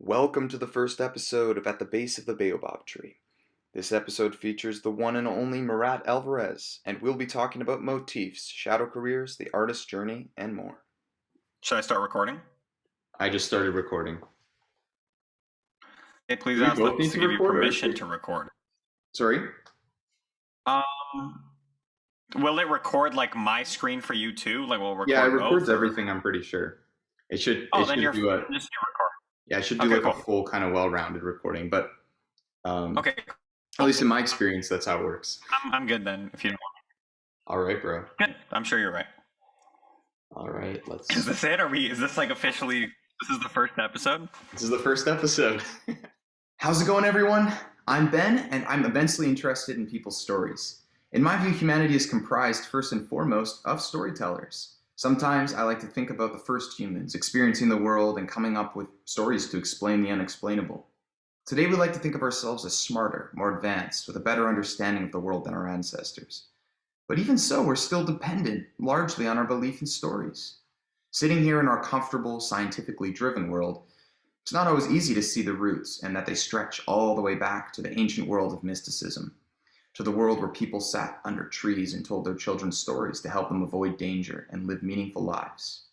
Welcome to the first episode of At the Base of the Baobab Tree. This episode features the one and only Murat Alverez, and we'll be talking about motifs, shadow careers, the artist's journey, and more. Should I start recording? I just started recording. Hey, please Do we ask both them need to to give you record, or- permission to record. Sorry? Will it record like my screen for you too? Like we'll record Yeah, it both, records or- everything, I'm pretty sure. It should Oh, it then should you're do a just you record. yeah, it should do Okay, like a cool. full kind of well-rounded recording, but Okay, at least in my experience that's how it works. I'm good then. If you don't want. All right, bro. Good. I'm sure you're right. All right, Is this it? Is this like officially? This is the first episode. This is the first episode. How's it going, everyone? I'm Ben, and I'm immensely interested in people's stories. In my view, humanity is comprised first and foremost of storytellers. Sometimes I like to think about the first humans, experiencing the world and coming up with stories to explain the unexplainable. Today we like to think of ourselves as smarter, more advanced, with a better understanding of the world than our ancestors. But even so, we're still dependent largely on our belief in stories. Sitting here in our comfortable, scientifically driven world, it's not always easy to see the roots and that they stretch all the way back to the ancient world of mysticism, to the world where people sat under trees and told their children stories to help them avoid danger and live meaningful lives.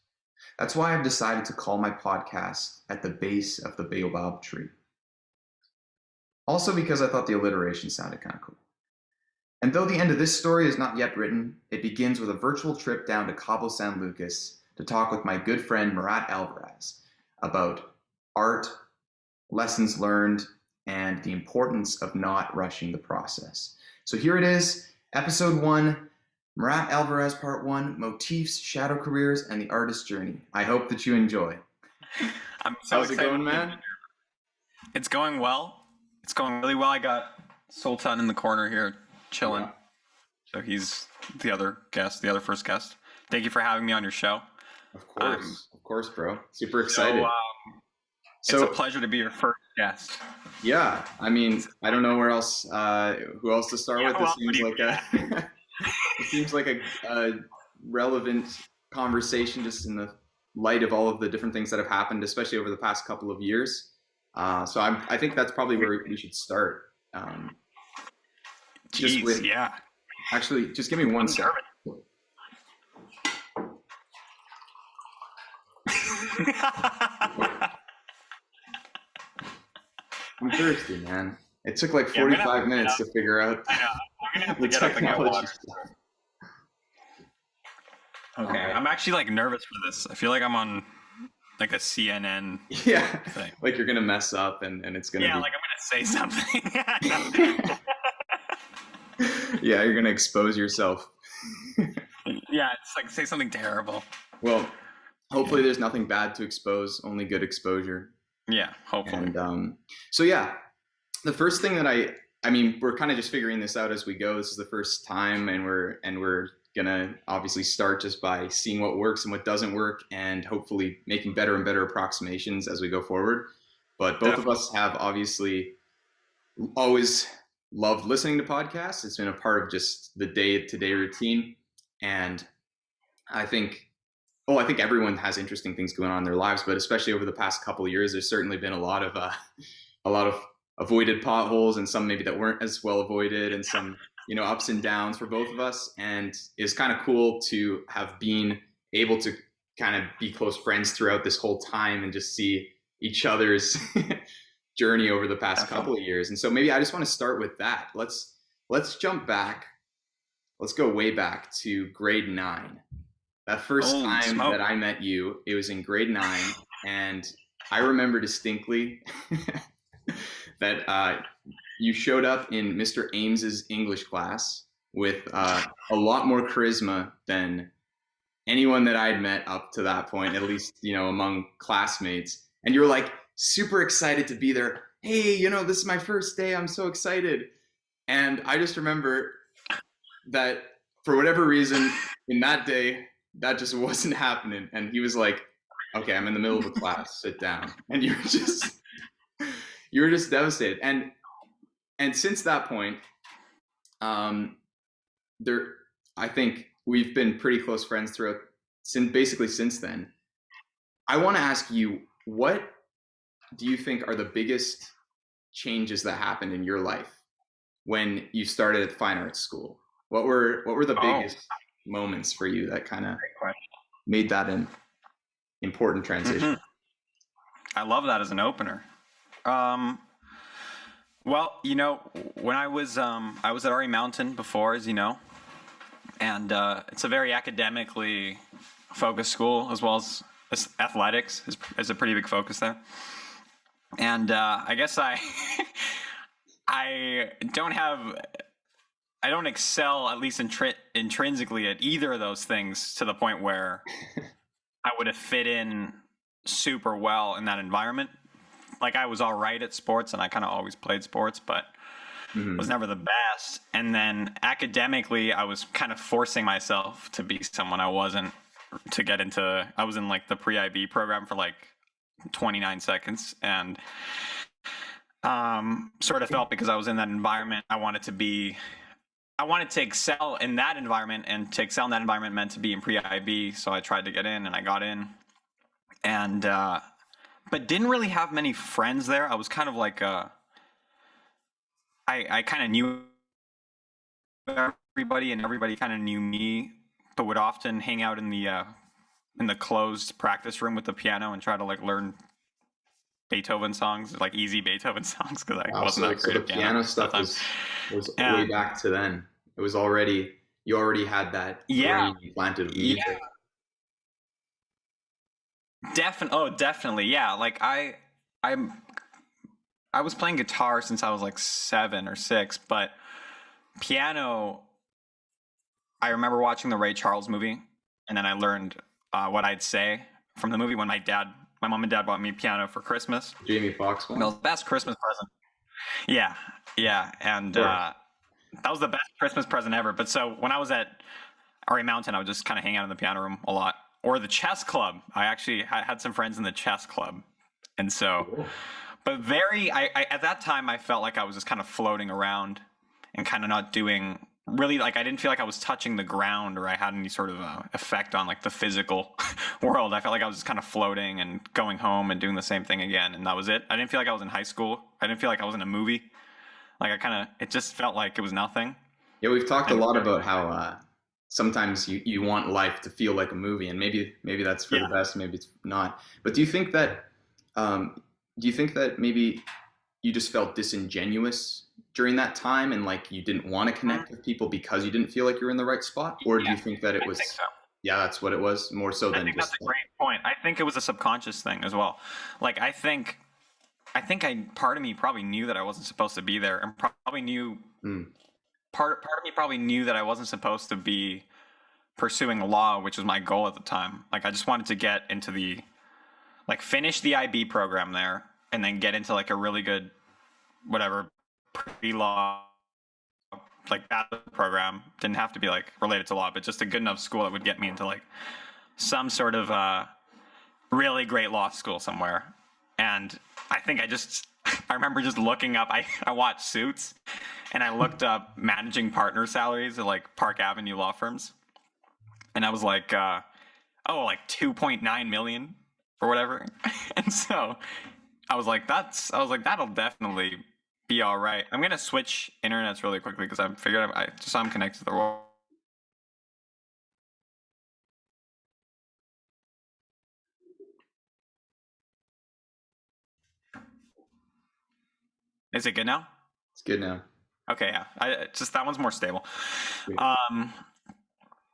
That's why I've decided to call my podcast At the Base of the Baobab Tree. Also because I thought the alliteration sounded kind of cool. And though the end of this story is not yet written, it begins with a virtual trip down to Cabo San Lucas to talk with my good friend Murat Alverez about art, lessons learned, and the importance of not rushing the process. So here it is, episode 1, Murat Alvarez part 1, motifs, shadow careers, and the artist's journey. I hope that you enjoy. I'm so How's it excited. going, man? It's going well. It's going really well. I got Sultan in the corner here chilling. Yeah. So he's the other first guest. Thank you for having me on your show. Of course, bro. Super excited. It's a pleasure to be your first guest. Yeah, I mean, I don't know who else to start with. It seems like a relevant conversation just in the light of all of the different things that have happened, especially over the past couple of years. So I think that's probably where we should start. Yeah. Actually, just give me one second. I'm thirsty, man. It took like 45 minutes to figure out the technology. Okay, I'm actually like nervous for this. I feel like I'm on like a CNN thing. Like you're gonna mess up and it's gonna be... like I'm gonna say something. Yeah, you're gonna expose yourself. Yeah, it's like say something terrible. Well, hopefully there's nothing bad to expose, only good exposure. Yeah, hopefully. And so yeah, the first thing that I mean, we're kind of just figuring this out as we go. This is the first time, and we're gonna obviously start just by seeing what works and what doesn't work, and hopefully making better and better approximations as we go forward. But both of us have obviously always loved listening to podcasts. It's been a part of just the day-to-day routine, and I think everyone has interesting things going on in their lives, but especially over the past couple of years, there's certainly been a lot of avoided potholes, and some maybe that weren't as well avoided, and some ups and downs for both of us. And it's kind of cool to have been able to kind of be close friends throughout this whole time and just see each other's journey over the past couple of years. And so maybe I just want to start with that. Let's jump back. Let's go way back to grade 9. That first time that I met you, it was in grade 9, and I remember distinctly that you showed up in Mr. Ames's English class with a lot more charisma than anyone that I'd met up to that point, at least, among classmates. And you were like super excited to be there. Hey, this is my first day. I'm so excited. And I just remember that for whatever reason in that day, that just wasn't happening. And he was like, okay, I'm in the middle of a class, sit down. And you were just devastated. And since that point, I think we've been pretty close friends since then. I want to ask you, what do you think are the biggest changes that happened in your life when you started at fine arts school? What were the biggest moments for you that kind of made that an important transition? I love that as an opener. Well, when I was at RE Mountain before, as you know, and it's a very academically focused school, as well as athletics is a pretty big focus there. And I guess I don't excel, at least intrinsically, at either of those things to the point where I would have fit in super well in that environment. Like, I was all right at sports, and I kind of always played sports, but was never the best. And then academically, I was kind of forcing myself to be someone I wasn't, to get into. I was in like the pre-IB program for like 29 seconds, and sort of felt, because I was in that environment, I wanted to excel in that environment, and to excel in that environment meant to be in pre-IB. So I tried to get in, and I got in, and but didn't really have many friends there. I was kind of like I kind of knew everybody, and everybody kind of knew me, but would often hang out in the closed practice room with the piano and try to like learn Beethoven songs, like easy Beethoven songs, because I wasn't that great at piano stuff was way back to then. It was already, you already had that brain planted of music. Yeah. Definitely. Yeah. Like I was playing guitar since I was like 7 or 6, but piano, I remember watching the Ray Charles movie, and then I learned what I'd say from the movie when my mom and dad bought me a piano for Christmas. Jamie Foxx one. That was the best Christmas present. Yeah. And that was the best Christmas present ever. But so when I was at RE Mountain, I would just kind of hang out in the piano room a lot. Or the chess club. I actually had some friends in the chess club. And so, cool. But I at that time, I felt like I was just kind of floating around and kind of not doing really, like, I didn't feel like I was touching the ground, or I had any sort of effect on like the physical world. I felt like I was just kind of floating and going home and doing the same thing again. And that was it. I didn't feel like I was in high school. I didn't feel like I was in a movie. Like, it just felt like it was nothing. Yeah, we've talked a lot about how sometimes you want life to feel like a movie, and maybe that's for the best, maybe it's not. But do you think that maybe you just felt disingenuous during that time, and like you didn't want to connect with people because you didn't feel like you were in the right spot? Or do you think that it was? I think so. Yeah, that's what it was, more so than just. I think that's a great point. I think it was a subconscious thing as well. Like, I think part of me probably knew that I wasn't supposed to be there, and probably knew part of me probably knew that I wasn't supposed to be pursuing law, which was my goal at the time. Like, I just wanted to get into finish the IB program there, and then get into like a really good, whatever, pre-law, like, bachelor program. Didn't have to be like related to law, but just a good enough school that would get me into like some sort of really great law school somewhere. And I think I remember just looking up, I watched Suits, and I looked up managing partner salaries at like Park Avenue law firms. And I was like, like 2.9 million or whatever. And so I was like, that'll definitely be all right. I'm going to switch internets really quickly, because I figured I'm connected to the world. Is it good now? It's good now. Okay, yeah. Just that one's more stable.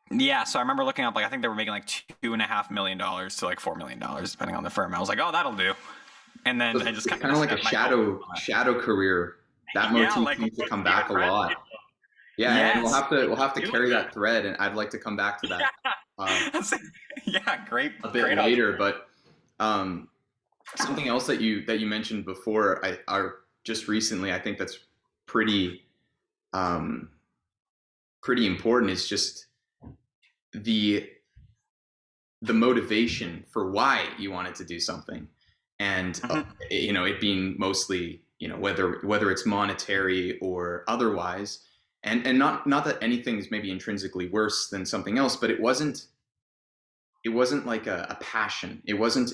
Yeah, so I remember looking up, like, I think they were making like $2.5 million to like $4 million, depending on the firm. I was like, oh, that'll do. And then I just kind of like a shadow career. That motif needs to come back a lot. Yeah, yes. And we'll have to carry that thread, and I'd like to come back to that. Great. A bit later, but something else that you mentioned before, just recently, I think that's pretty important, is just the motivation for why you wanted to do something, and it being mostly, whether it's monetary or otherwise, and not that anything's maybe intrinsically worse than something else, but it wasn't like a passion. It wasn't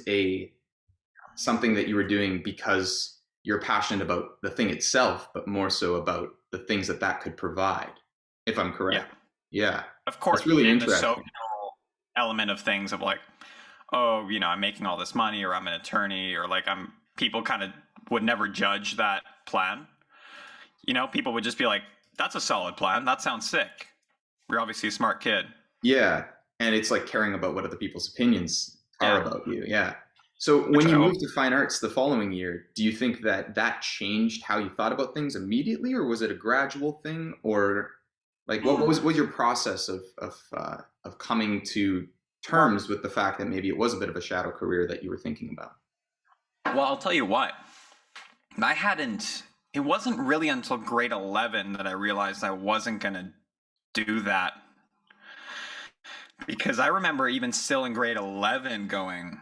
something that you were doing because you're passionate about the thing itself, but more so about the things that that could provide, if I'm correct. Yeah. Of course. That's really and the interesting. social element of things of like, oh, I'm making all this money, or I'm an attorney, or like people kind of would never judge that plan. People would just be like, that's a solid plan. That sounds sick. You're obviously a smart kid. Yeah. And it's like caring about what other people's opinions are about you. Yeah. So when you moved to fine arts the following year, do you think that changed how you thought about things immediately, or was it a gradual thing, or like what was your process of coming to terms with the fact that maybe it was a bit of a shadow career that you were thinking about? Well, I'll tell you what. It wasn't really until grade 11 that I realized I wasn't going to do that. Because I remember even still in grade 11 going,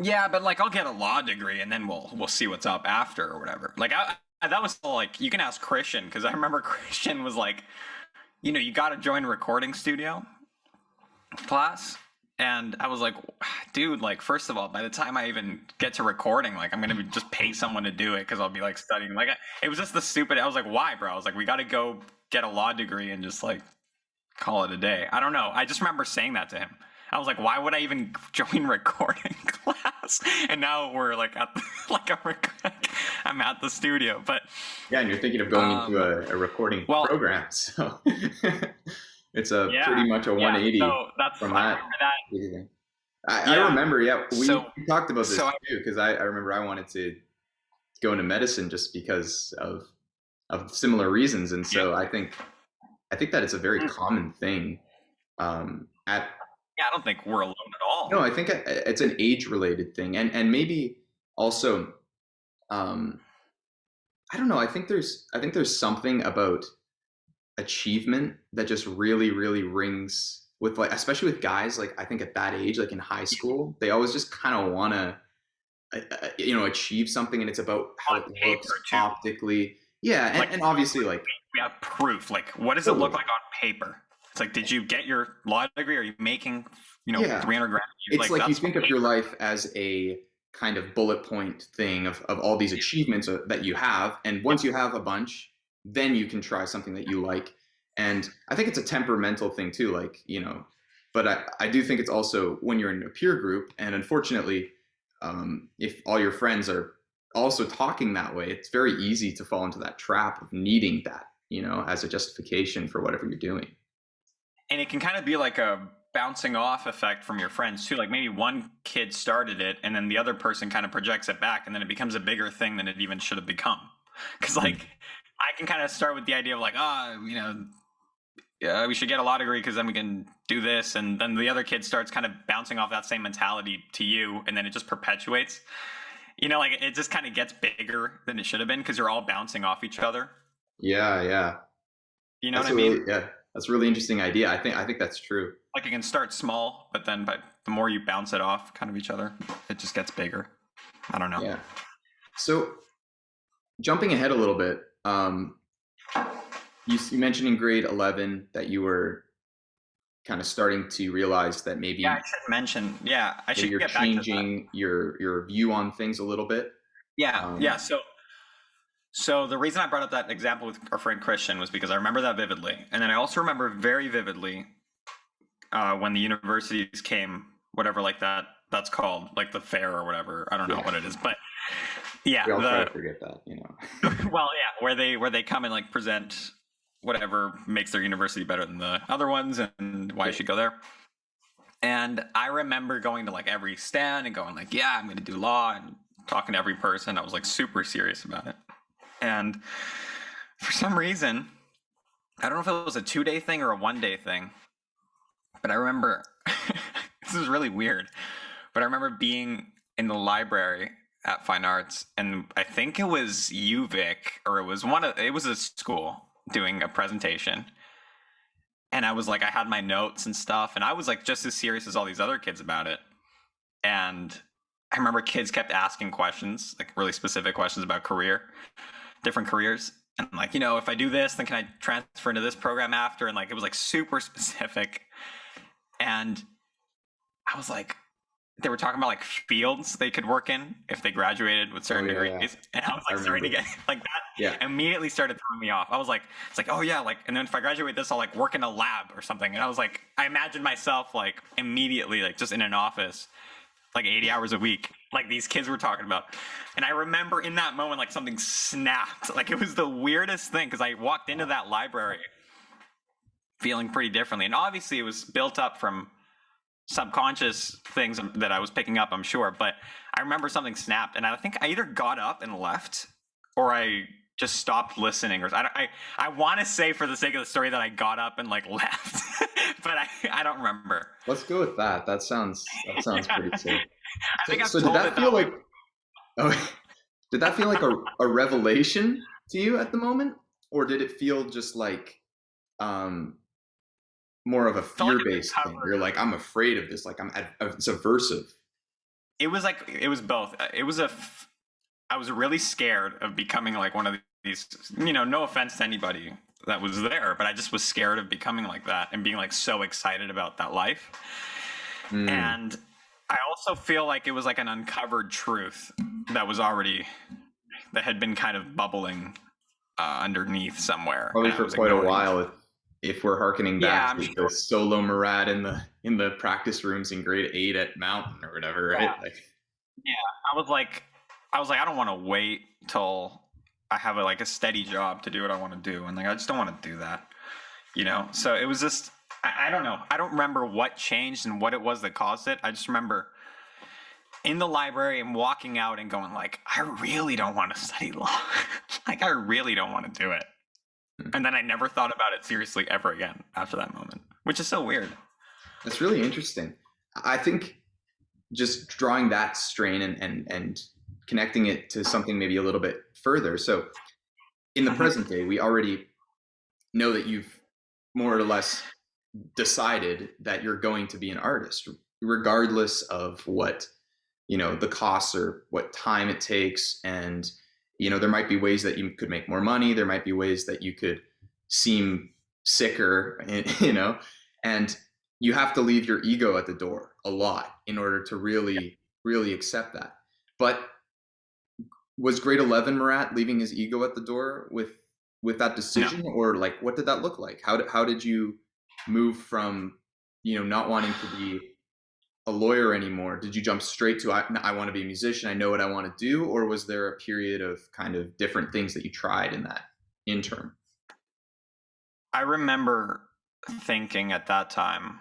yeah, but like I'll get a law degree and then we'll see what's up after or whatever. Like that was still like, you can ask Christian, because I remember Christian was like, you got to join a recording studio class. And I was like, dude, like, first of all, by the time I even get to recording, like, I'm going to just pay someone to do it because I'll be like studying. Like, it was just I was like, why, bro? I was like, we got to go get a law degree and just like call it a day. I don't know. I just remember saying that to him. I was like, why would I even join recording class? And now we're like at I'm at the studio, but yeah, and you're thinking of going into a recording program, so it's pretty much a 180 from that. I remember, we talked about this too, because I remember I wanted to go into medicine just because of similar reasons, and so I think that it's a very common thing. I don't think we're alone at all. No, I think it's an age-related thing, and maybe also, I don't know. I think there's something about achievement that just really, really rings with, like, especially with guys. Like, I think at that age, like in high school, they always just kind of want to, achieve something, and it's about how it looks optically. Yeah, and obviously, like, we have proof. Like, what does it look like on paper? It's like, did you get your law degree? Are you making, 300 grand? It's like you think of your life as a kind of bullet point thing of all these achievements that you have. And once you have a bunch, then you can try something that you like. And I think it's a temperamental thing too, like, but I do think it's also when you're in a peer group, and unfortunately, if all your friends are also talking that way, it's very easy to fall into that trap of needing that, as a justification for whatever you're doing. And it can kind of be like a bouncing off effect from your friends too. Like maybe one kid started it and then the other person kind of projects it back, and then it becomes a bigger thing than it even should have become. Because like I can kind of start with the idea of like, we should get a law degree because then we can do this. And then the other kid starts kind of bouncing off that same mentality to you, and then it just perpetuates. Like it just kind of gets bigger than it should have been because you're all bouncing off each other. Yeah. You know what I mean? That's a really interesting idea. I think that's true. Like it can start small, but then the more you bounce it off kind of each other, it just gets bigger. I don't know. Yeah. So jumping ahead a little bit, you mentioned in grade 11 that you were kind of starting to realize that maybe I should mention. I should you're get changing back to your view on things a little bit. So the reason I brought up that example with our friend Christian was because I remember that vividly. And then I also remember very vividly when the universities came, whatever like that's called, like the fair or whatever. I don't know what it is, but we all try to forget that, Well, where they come and like present whatever makes their university better than the other ones and why you should go there. And I remember going to like every stand and going like, I'm going to do law, and talking to every person. I was like super serious about it. And for some reason, I don't know if it was a 2-day thing or a 1-day thing, but I remember, this is really weird, but I remember being in the library at Fine Arts, and I think it was UVic, or it was a school doing a presentation. And I was like, I had my notes and stuff, and I was like just as serious as all these other kids about it. And I remember kids kept asking questions, like really specific questions about different careers. And like, if I do this, then can I transfer into this program after? And like, it was like super specific. And I was like, they were talking about like fields they could work in if they graduated with certain degrees. Yeah. And I was like starting to get like that. Yeah. Immediately started throwing me off. I was like, it's like, oh yeah, like, and then if I graduate this, I'll like work in a lab or something. And I was like, I imagined myself like immediately like just in an office, like 80 hours a week, like these kids were talking about. And I remember in that moment, like something snapped. Like it was the weirdest thing because I walked into that library feeling pretty differently. And obviously it was built up from subconscious things that I was picking up, I'm sure. But I remember something snapped. And I think I either got up and left or I just stopped listening. Or I want to say for the sake of the story that I got up and like left. But I don't remember. Let's go with that. That sounds pretty safe. I think so did that feel like did that feel like a revelation to you at the moment, or did it feel just like more of a fear-based thing? You're like, I'm afraid of this. Like it's aversive. It was both. I was really scared of becoming like one of these. No offense to anybody that was there, but I just was scared of becoming like that and being like so excited about that life. And I also feel like it was like an uncovered truth that had been kind of bubbling underneath somewhere. Probably for quite a while, if we're harkening back to the solo Murat in the practice rooms in grade 8 at Mountain or whatever, right? Yeah. I was like, I don't want to wait till I have a steady job to do what I want to do, and like I just don't want to do that, So it was just. I don't know. I don't remember what changed and what it was that caused it. I just remember in the library and walking out and going like, I really don't want to study law. Like, I really don't want to do it. And then I never thought about it seriously ever again after that moment, which is so weird. That's really interesting. I think just drawing that strain and connecting it to something maybe a little bit further. So in the present day, we already know that you've more or less decided that you're going to be an artist, regardless of what, the costs or what time it takes. And, there might be ways that you could make more money. There might be ways that you could seem sicker, and you have to leave your ego at the door a lot in order to really, really accept that. But was grade 11 Murat leaving his ego at the door with that decision? No. Or like, what did that look like? How did you move from, not wanting to be a lawyer anymore? Did you jump straight to, I want to be a musician, I know what I want to do? Or was there a period of kind of different things that you tried in that interim? I remember thinking at that time,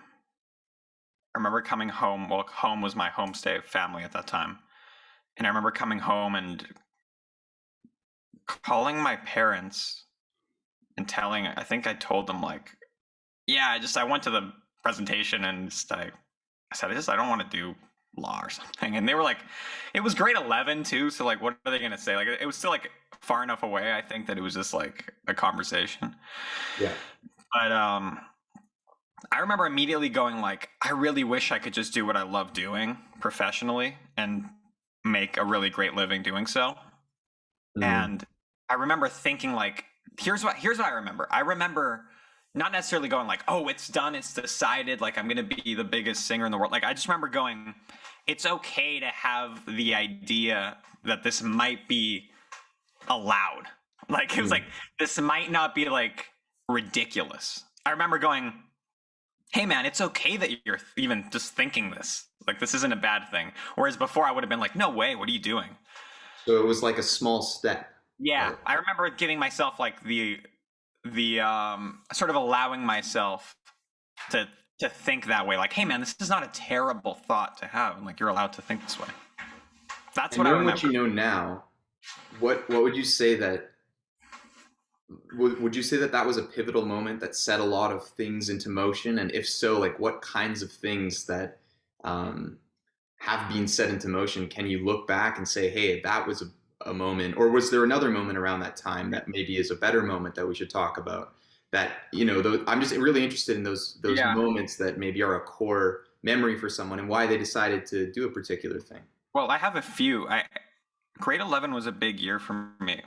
I remember coming home. Well, home was my homestay family at that time. And I remember coming home and calling my parents and I think I told them like, yeah, I went to the presentation and I said, I don't want to do law or something. And they were like, it was grade 11 too. So like, what are they going to say? Like, it was still like far enough away. I think that it was just like a conversation. Yeah. But, I remember immediately going like, I really wish I could just do what I love doing professionally and make a really great living doing so. Mm-hmm. And I remember thinking like, here's what I remember. I remember not necessarily going like, oh, it's done, it's decided, like I'm going to be the biggest singer in the world. Like I just remember going, it's okay to have the idea that this might be allowed. Like it was like, this might not be like ridiculous. I remember going, hey man, it's okay that you're even just thinking this. Like this isn't a bad thing. Whereas before I would have been like, no way, what are you doing? So it was like a small step. Yeah, I remember giving myself like the sort of allowing myself to think that way. Like, hey man, this is not a terrible thought to have, and like you're allowed to think this way. That's what I remember. What you know now, what would you say that? Would you say that was a pivotal moment that set a lot of things into motion? And if so, like what kinds of things that have been set into motion can you look back and say, hey, that was a moment? Or was there another moment around that time that maybe is a better moment that we should talk about? That, I'm just really interested in those moments that maybe are a core memory for someone and why they decided to do a particular thing. Well, I have a few. Grade 11 was a big year for me.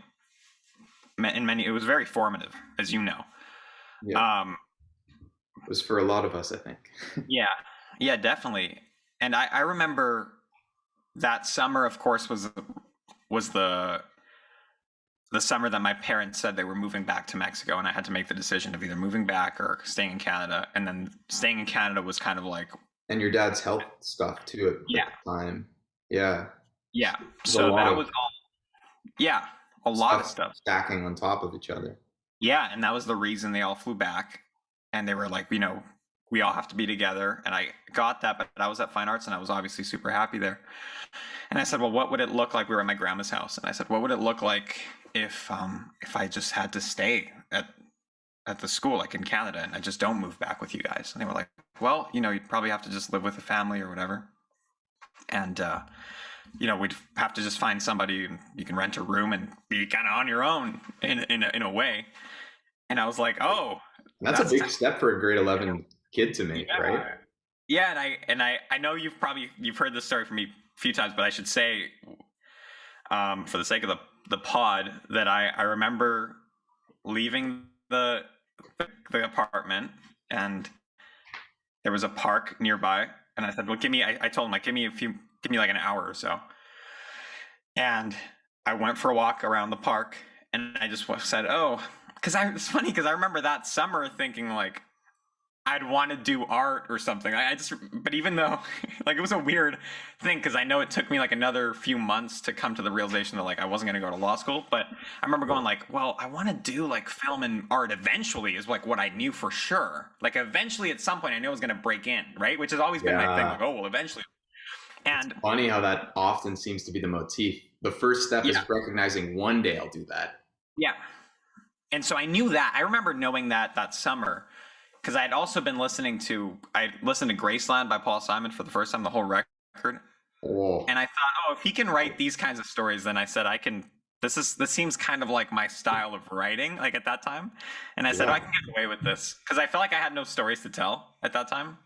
It was very formative, as you know. Yeah. It was for a lot of us, I think. Yeah, definitely. And I remember that summer, of course, was the summer that my parents said they were moving back to Mexico, and I had to make the decision of either moving back or staying in Canada. And then staying in Canada was kind of like, And your dad's health stuff too at yeah, the time. Yeah. yeah. There's So that was all, yeah, a lot of stuff stacking on top of each other. Yeah, and that was the reason they all flew back, and they were like, you know, we all have to be together. And I got that, but I was at Fine Arts, and I was obviously super happy there. And I said, well, what would it look like? We were at my grandma's house, and I said, what would it look like if I just had to stay at the school, like in Canada, and I just don't move back with you guys? And they were like, well, you know, you'd probably have to just live with a family or whatever, and you know, we'd have to just find somebody, and you can rent a room and be kind of on your own in a way. And I was like, oh, that's a big step for a grade 11 kid to make, yeah. right? Yeah, and I know you've heard this story from me a few times, but I should say, for the sake of the pod, that I remember leaving the apartment, and there was a park nearby, and I said, well, I told him, like, give me like an hour or so. And I went for a walk around the park, and I just said, oh, it's funny because I remember that summer thinking like I'd want to do art or something. But even though like it was a weird thing, because I know it took me like another few months to come to the realization that like I wasn't going to go to law school. But I remember going like, well, I want to do like film and art eventually, is like what I knew for sure. Like eventually at some point I knew I was going to break in, right? Which has always been my thing. Like, oh, well, eventually. And it's funny how that often seems to be the motif. The first step is recognizing one day I'll do that. Yeah. And so I knew that. I remember knowing that summer, because I had also been listening to Graceland by Paul Simon for the first time, the whole record. Oh. And I thought, oh, if he can write these kinds of stories, then I said, I can. This seems kind of like my style of writing, like at that time. And I said, I can get away with this, because I felt like I had no stories to tell at that time.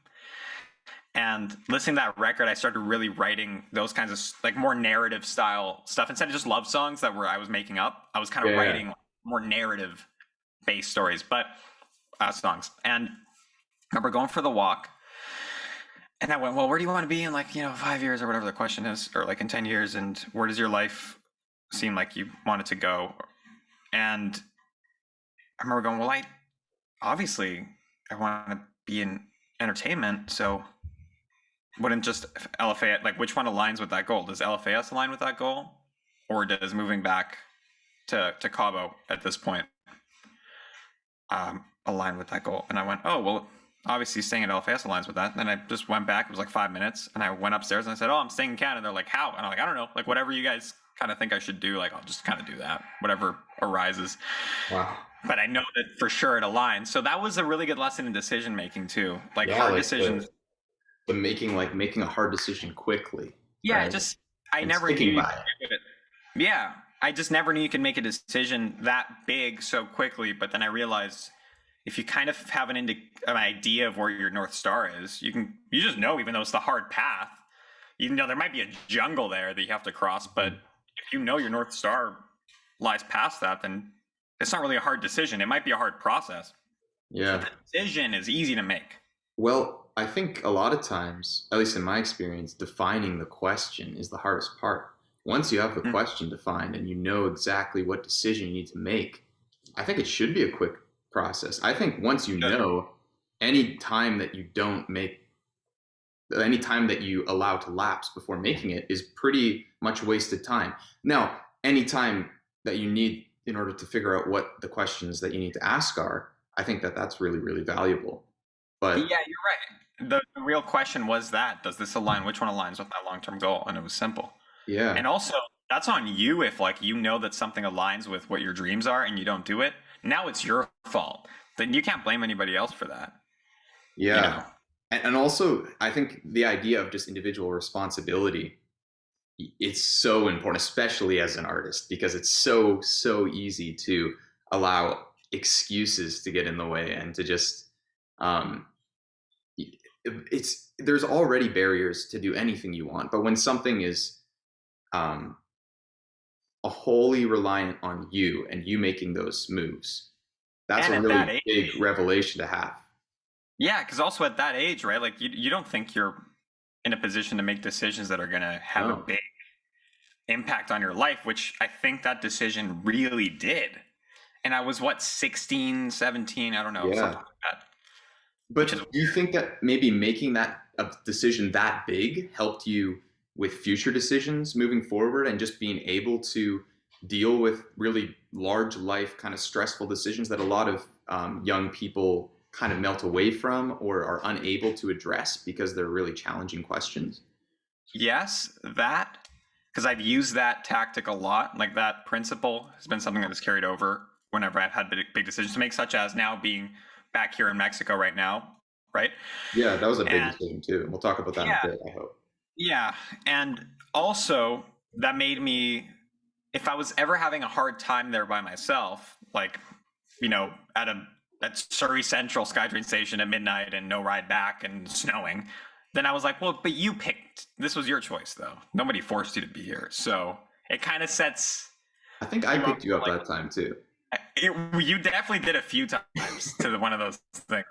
And listening to that record, I started really writing those kinds of like more narrative style stuff instead of just love songs that I was making up. I was kind of writing more narrative based stories, but songs. And I remember going for the walk, and I went, well, where do you want to be in, like, 5 years or whatever the question is, or like in 10 years, and where does your life seem like you want it to go? And I remember going, well, obviously I want to be in entertainment, so wouldn't just LFA, like, which one aligns with that goal? Does LFAS align with that goal, or does moving back to Cabo at this point align with that goal? And I went, oh, well, obviously staying at LFAS aligns with that. And then I just went back. It was like 5 minutes, and I went upstairs and I said, oh, I'm staying in Canada. They're like, how? And I'm like, I don't know, like, whatever you guys kind of think I should do, like, I'll just kind of do that, whatever arises. Wow. But I know that for sure it aligns. So that was a really good lesson in decision making too, like hard decisions. The making a hard decision quickly. Yeah, right? I never knew. Yeah, I just never knew you could make a decision that big so quickly. But then I realized if you kind of have an idea of where your North Star is, you just know, even though it's the hard path, there might be a jungle there that you have to cross. But if you know your North Star lies past that, then it's not really a hard decision. It might be a hard process. Yeah. But the decision is easy to make. Well, I think a lot of times, at least in my experience, defining the question is the hardest part. Once you have the question defined and you know exactly what decision you need to make, I think it should be a quick process. I think once you know, any time that you allow to lapse before making it is pretty much wasted time. Now, any time that you need in order to figure out what the questions that you need to ask are, I think that's really, really valuable. But yeah, you're right. The real question was does this align? Which one aligns with my long-term goal? And it was simple. Yeah. And also, that's on you if, like, you know that something aligns with what your dreams are and you don't do it. Now it's your fault. Then you can't blame anybody else for that. Yeah. And also, I think the idea of just individual responsibility, it's so important, especially as an artist, because it's so easy to allow excuses to get in the way and to just there's already barriers to do anything you want, but when something is wholly reliant on you and you making those moves, that's a really big revelation to have. Yeah, because also at that age, right, like you don't think you're in a position to make decisions that are going to have a big impact on your life, which I think that decision really did. And I was 16, 17, I don't know, something like that. But do you think that maybe making that a decision that big helped you with future decisions moving forward, and just being able to deal with really large life kind of stressful decisions that a lot of young people kind of melt away from or are unable to address because they're really challenging questions? Yes, that, because I've used that tactic a lot. Like, that principle has been something that has carried over whenever I've had big decisions to make, such as now being back here in Mexico right now, right? Yeah, that was a big decision too. We'll talk about that in a bit, I hope. Yeah, and also that made me, if I was ever having a hard time there by myself, like, you know, at Surrey Central SkyTrain station at midnight and no ride back and snowing, then I was like, well, but you picked, this was your choice though. Nobody forced you to be here. So it kind of sets. I think I picked you up that time too. You definitely did a few times to one of those things.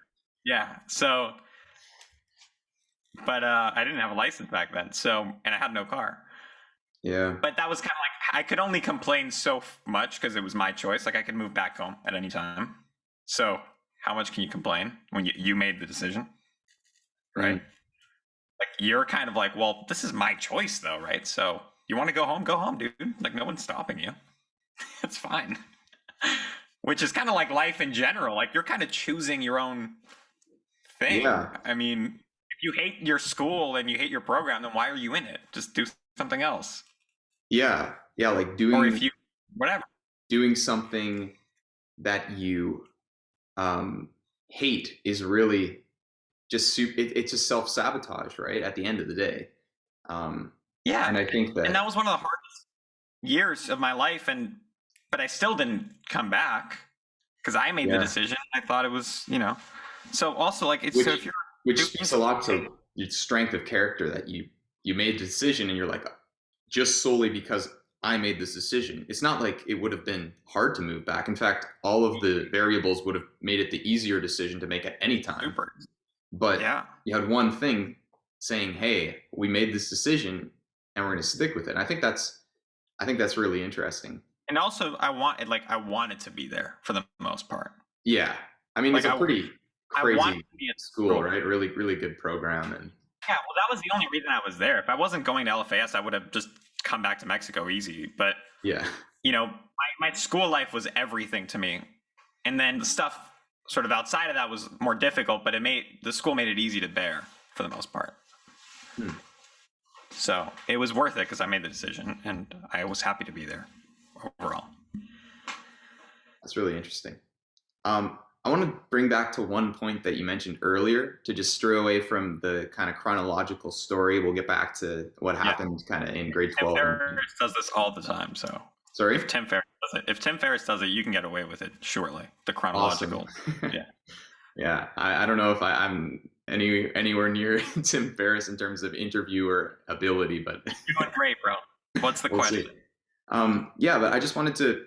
Yeah. So, but I didn't have a license back then. So, and I had no car. Yeah. But that was kind of like, I could only complain so much because it was my choice. Like, I could move back home at any time. So how much can you complain when you made the decision? Right. Like, you're kind of like, well, this is my choice though. Right. So you want to go home, dude. Like, no one's stopping you. It's fine. Which is kind of like life in general. Like, you're kind of choosing your own thing. Yeah. I mean, if you hate your school and you hate your program, then why are you in it? Just do something else. Yeah. Yeah. Like doing something that you hate is really just it's just self-sabotage, right? At the end of the day. Yeah. And I think that was one of the hardest years of my life, but I still didn't come back because I made the decision. I thought it was, you know, so also like it's, which speaks a lot to your strength of character, that you made the decision and you're like, just solely because I made this decision. It's not like it would have been hard to move back. In fact, all of the variables would have made it the easier decision to make at any time. Super. But you had one thing saying, hey, we made this decision and we're going to stick with it. And I think that's really interesting. And also, I wanted to be there for the most part. Yeah. I mean, like, it's a pretty crazy school, right? Really, really good program. And yeah, well, that was the only reason I was there. If I wasn't going to LFAS, I would have just come back to Mexico easy. But, yeah, you know, my school life was everything to me. And then the stuff sort of outside of that was more difficult, but the school made it easy to bear for the most part. So it was worth it because I made the decision and I was happy to be there overall. That's really interesting. I want to bring back to one point that you mentioned earlier, to just stray away from the kind of chronological story. We'll get back to what happened kind of in grade 12. Tim Ferriss does this all the time. So sorry? If Tim Ferriss does it, you can get away with it, surely. The chronological. Awesome. Yeah. I don't know if I'm anywhere near Tim Ferriss in terms of interviewer ability, but you're doing great, bro. What's the question? Yeah, but I just wanted to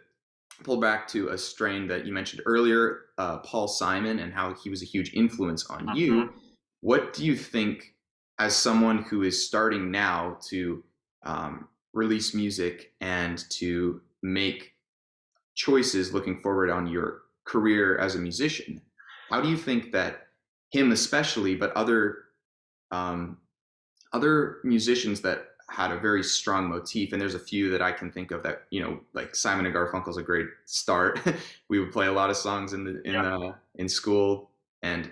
pull back to a strain that you mentioned earlier, Paul Simon, and how he was a huge influence on you. What do you think, as someone who is starting now to release music and to make choices looking forward on your career as a musician, how do you think that him especially, but other musicians that had a very strong motif, and there's a few that I can think of that, you know, like Simon and Garfunkel's a great start. We would play a lot of songs in school, and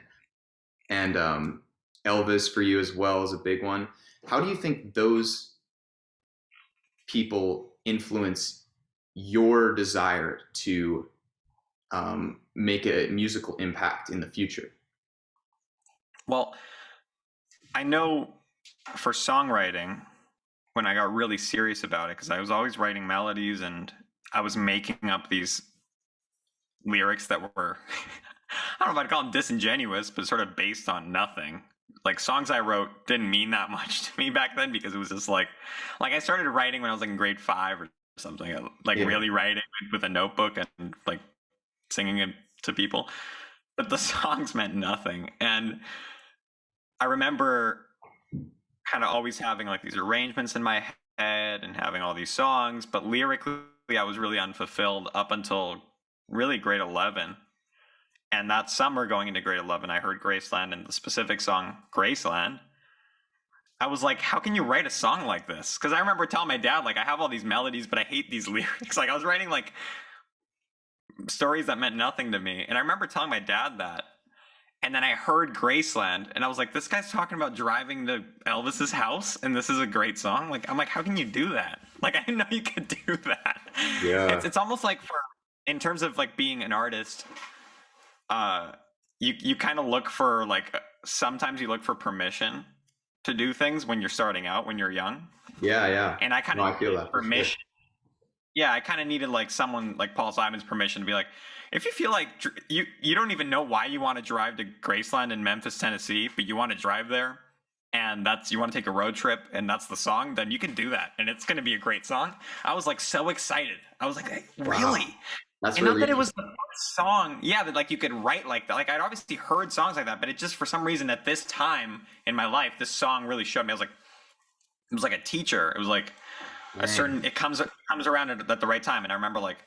Elvis for you as well is a big one. How do you think those people influence your desire to make a musical impact in the future? Well, I know for songwriting, when I got really serious about it, because I was always writing melodies and I was making up these lyrics that were, I don't know if I'd call them disingenuous, but sort of based on nothing. Like, songs I wrote didn't mean that much to me back then, because it was just like I started writing when I was like in grade 5 or something, really writing with a notebook and like singing it to people. But the songs meant nothing. And I remember kind of always having like these arrangements in my head and having all these songs, but lyrically I was really unfulfilled up until really grade 11. And that summer going into grade 11, I heard Graceland and the specific song Graceland. I was like, how can you write a song like this? Because I remember telling my dad, like, I have all these melodies, but I hate these lyrics. Like, I was writing like stories that meant nothing to me. And I remember telling my dad that. And then I heard Graceland, and I was like, this guy's talking about driving to Elvis's house, and this is a great song. Like, I'm like, how can you do that? Like, I didn't know you could do that. Yeah. It's almost like in terms of like being an artist, you kind of look for like, sometimes you look for permission to do things when you're starting out, when you're young. Yeah. And I kind of feel that permission. sure. Yeah, I kind of needed like someone like Paul Simon's permission to be like, if you feel like you don't even know why you want to drive to Graceland in Memphis, Tennessee, but you want to drive there, and you want to take a road trip, and that's the song, then you can do that, and it's going to be a great song. I was like so excited. I was like, hey, really? Wow. That's and really not that it was the first song, yeah, that like you could write like that. Like I'd obviously heard songs like that, but it just for some reason at this time in my life, this song really showed me. I was like, it was like a teacher. It was like a certain. It comes around at the right time, and I remember like,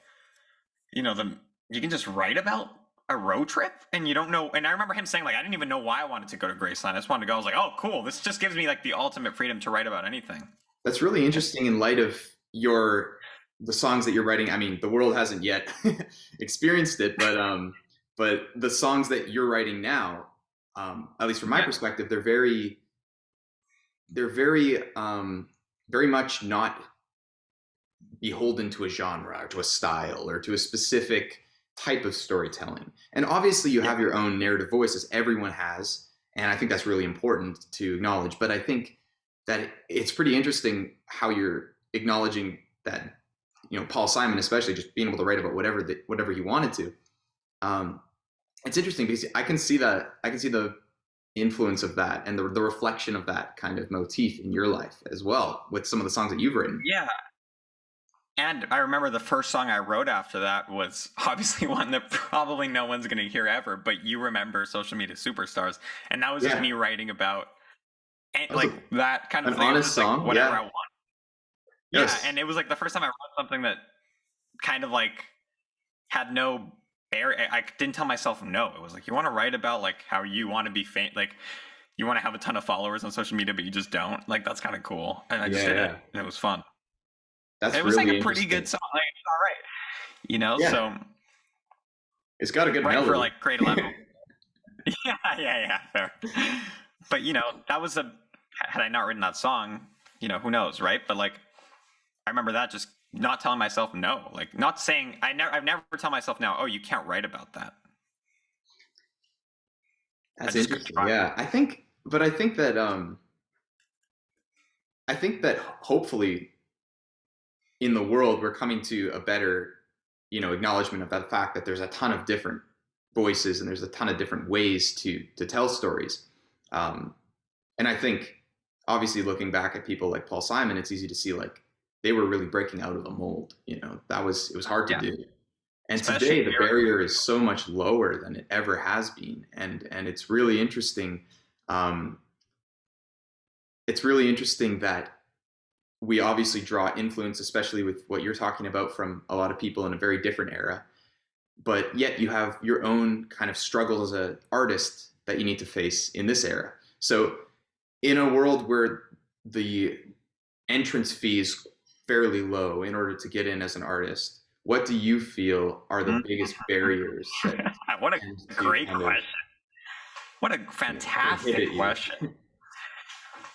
you can just write about a road trip and you don't know. And I remember him saying like, I didn't even know why I wanted to go to Graceland. I just wanted to go. I was like, oh, cool. This just gives me like the ultimate freedom to write about anything. That's really interesting in light of the songs that you're writing. I mean, the world hasn't yet experienced it, but the songs that you're writing now, at least from my perspective, they're very much not beholden to a genre or to a style or to a specific type of storytelling. And obviously you have your own narrative voice, as everyone has, and I think that's really important to acknowledge. But I think that it's pretty interesting how you're acknowledging that, Paul Simon especially, just being able to write about whatever he wanted to. It's interesting because I can see the influence of that and the reflection of that kind of motif in your life as well with some of the songs that you've written. Yeah. And I remember the first song I wrote after that was obviously one that probably no one's going to hear ever, but you remember Social Media Superstars. And that was just me writing about that kind of an thing. honest song. Like, whatever I want. Yes. Yeah. And it was like the first time I wrote something that kind of like had no barrier. I didn't tell myself no. It was like, you want to write about like how you want to be famous, like you want to have a ton of followers on social media, but you just don't. Like, that's kind of cool. And I just did it. And it was fun. It was like a pretty good song. Like, all right. So it's got a good melody for like grade 11. yeah, fair. But that was had I not written that song, who knows, right? But like, I remember that just not telling myself no, like not saying I've never tell myself no. Oh, you can't write about that. That's interesting. Yeah, I think that hopefully in the world we're coming to a better, acknowledgement of that fact that there's a ton of different voices and there's a ton of different ways to tell stories. And I think obviously looking back at people like Paul Simon, it's easy to see like they were really breaking out of the mold. It was hard to do. And especially today the barrier is so much lower than it ever has been. And it's really interesting. It's really interesting that we obviously draw influence, especially with what you're talking about, from a lot of people in a very different era. But yet you have your own kind of struggle as an artist that you need to face in this era. So in a world where the entrance fee is fairly low in order to get in as an artist, what do you feel are the biggest barriers? What a great question. What a fantastic question.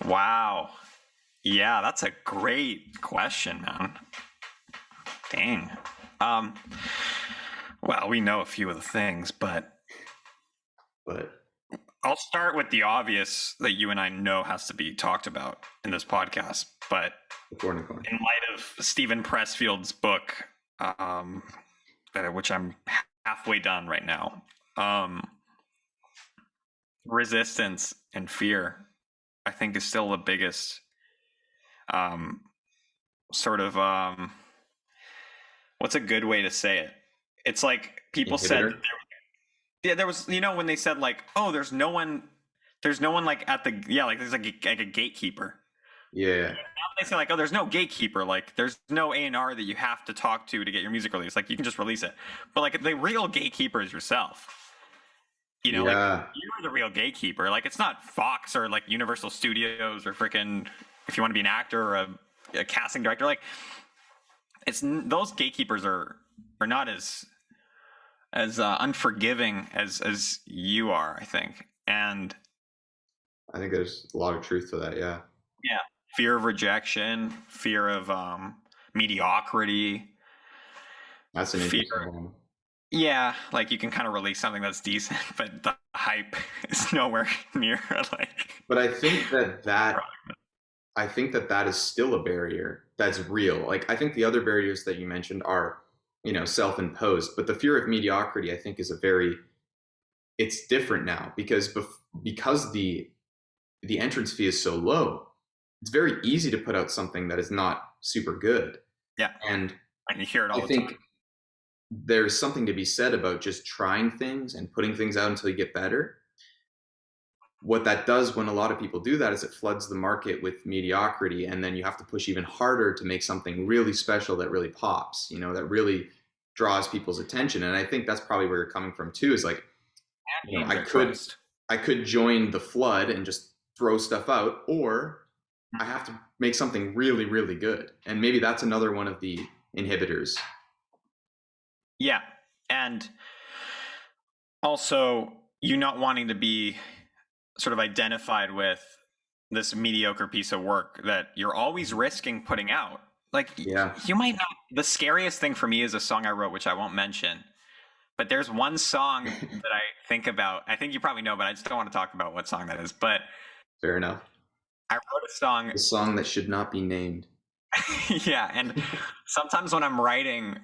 Wow. Yeah, that's a great question, man. Dang. Well, we know a few of the things, but I'll start with the obvious that you and I know has to be talked about in this podcast. But in light of Stephen Pressfield's book, which I'm halfway done right now, resistance and fear, I think, is still the biggest what's a good way to say it? It's like people said there was when they said like, oh, there's no one like at the like there's like a gatekeeper. Yeah. Now they say like, oh, there's no gatekeeper, like there's no A&R that you have to talk to get your music released. Like you can just release it. But like the real gatekeeper is yourself. You know, like Yeah. you're the real gatekeeper. Like it's not Fox or like Universal Studios or freaking if you want to be an actor or a casting director. Like it's those gatekeepers are not as unforgiving as you are, I think. And I think there's a lot of truth to that. Yeah. yeah, fear of rejection, fear of mediocrity. That's an interesting one. Yeah, like you can kind of release something that's decent, but the hype is nowhere near like. But I think that is still a barrier that's real. Like I think the other barriers that you mentioned are, self-imposed, but the fear of mediocrity I think is it's different now because the entrance fee is so low. It's very easy to put out something that is not super good. Yeah. And you hear it all I the think time. There's something to be said about just trying things and putting things out until you get better. What that does when a lot of people do that is it floods the market with mediocrity, and then you have to push even harder to make something really special that really pops, that really draws people's attention. And I think that's probably where you're coming from too, is like, I could join the flood and just throw stuff out, or I have to make something really, really good. And maybe that's another one of the inhibitors. Yeah. And also you not wanting to be sort of identified with this mediocre piece of work that you're always risking putting out. Like you might not. The scariest thing for me is a song I wrote, which I won't mention. But there's one song that I think about. I think you probably know, but I just don't want to talk about what song that is. But fair enough. I wrote a song that should not be named. Yeah, and sometimes when I'm writing,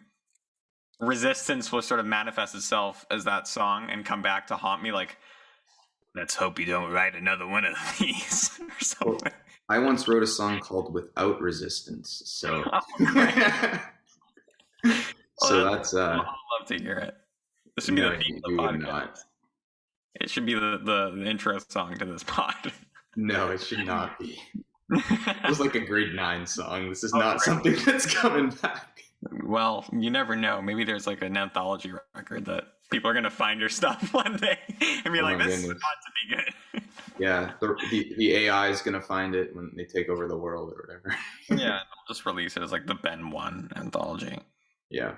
resistance will sort of manifest itself as that song and come back to haunt me. Like, let's hope you don't write another one of these or something. Well, I once wrote a song called "Without Resistance," so that's. I'd love to hear it. This should be the theme of the podcast. It should be the intro song to this pod. No, it should not be. It was like a grade 9 song. This is not something that's coming back. Well, you never know. Maybe there's like an anthology record that people are going to find your stuff one day and be like, this is about to be good. Yeah, the AI is going to find it when they take over the world or whatever. Yeah, they'll just release it as like the Ben 1 anthology. Yeah.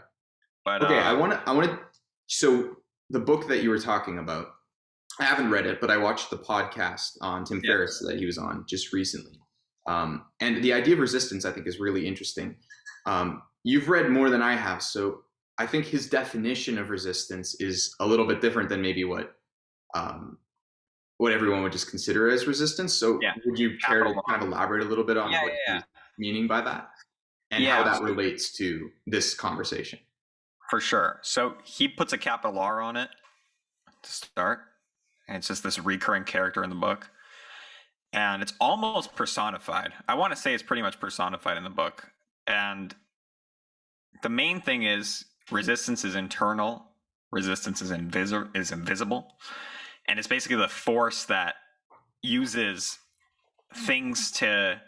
But okay, I want to. So the book that you were talking about, I haven't read it, but I watched the podcast on Tim Ferriss that he was on just recently. And the idea of resistance, I think, is really interesting. You've read more than I have, so I think his definition of resistance is a little bit different than maybe what everyone would just consider as resistance. So would you care to kind of elaborate a little bit on what he's meaning by that and how that relates to this conversation? For sure. So he puts a capital R on it to start. And it's just this recurring character in the book. And it's almost personified. I want to say it's pretty much personified in the book. And the main thing is resistance is internal. Resistance is invisible. And it's basically the force that uses things to...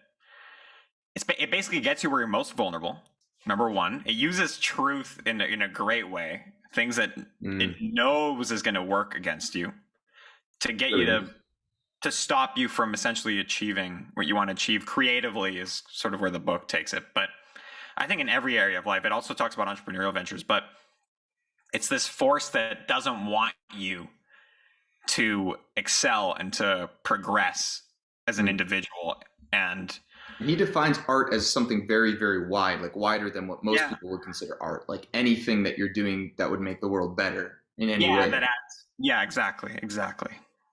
It basically gets you where you're most vulnerable. Number one, it uses truth in a great way. Things that it knows is going to work against you to get you to stop you from essentially achieving what you want to achieve creatively is sort of where the book takes it. But I think in every area of life, it also talks about entrepreneurial ventures, but it's this force that doesn't want you to excel and to progress as an individual. And he defines art as something very, very wide, like wider than what most people would consider art. Like anything that you're doing that would make the world better in any way. Exactly.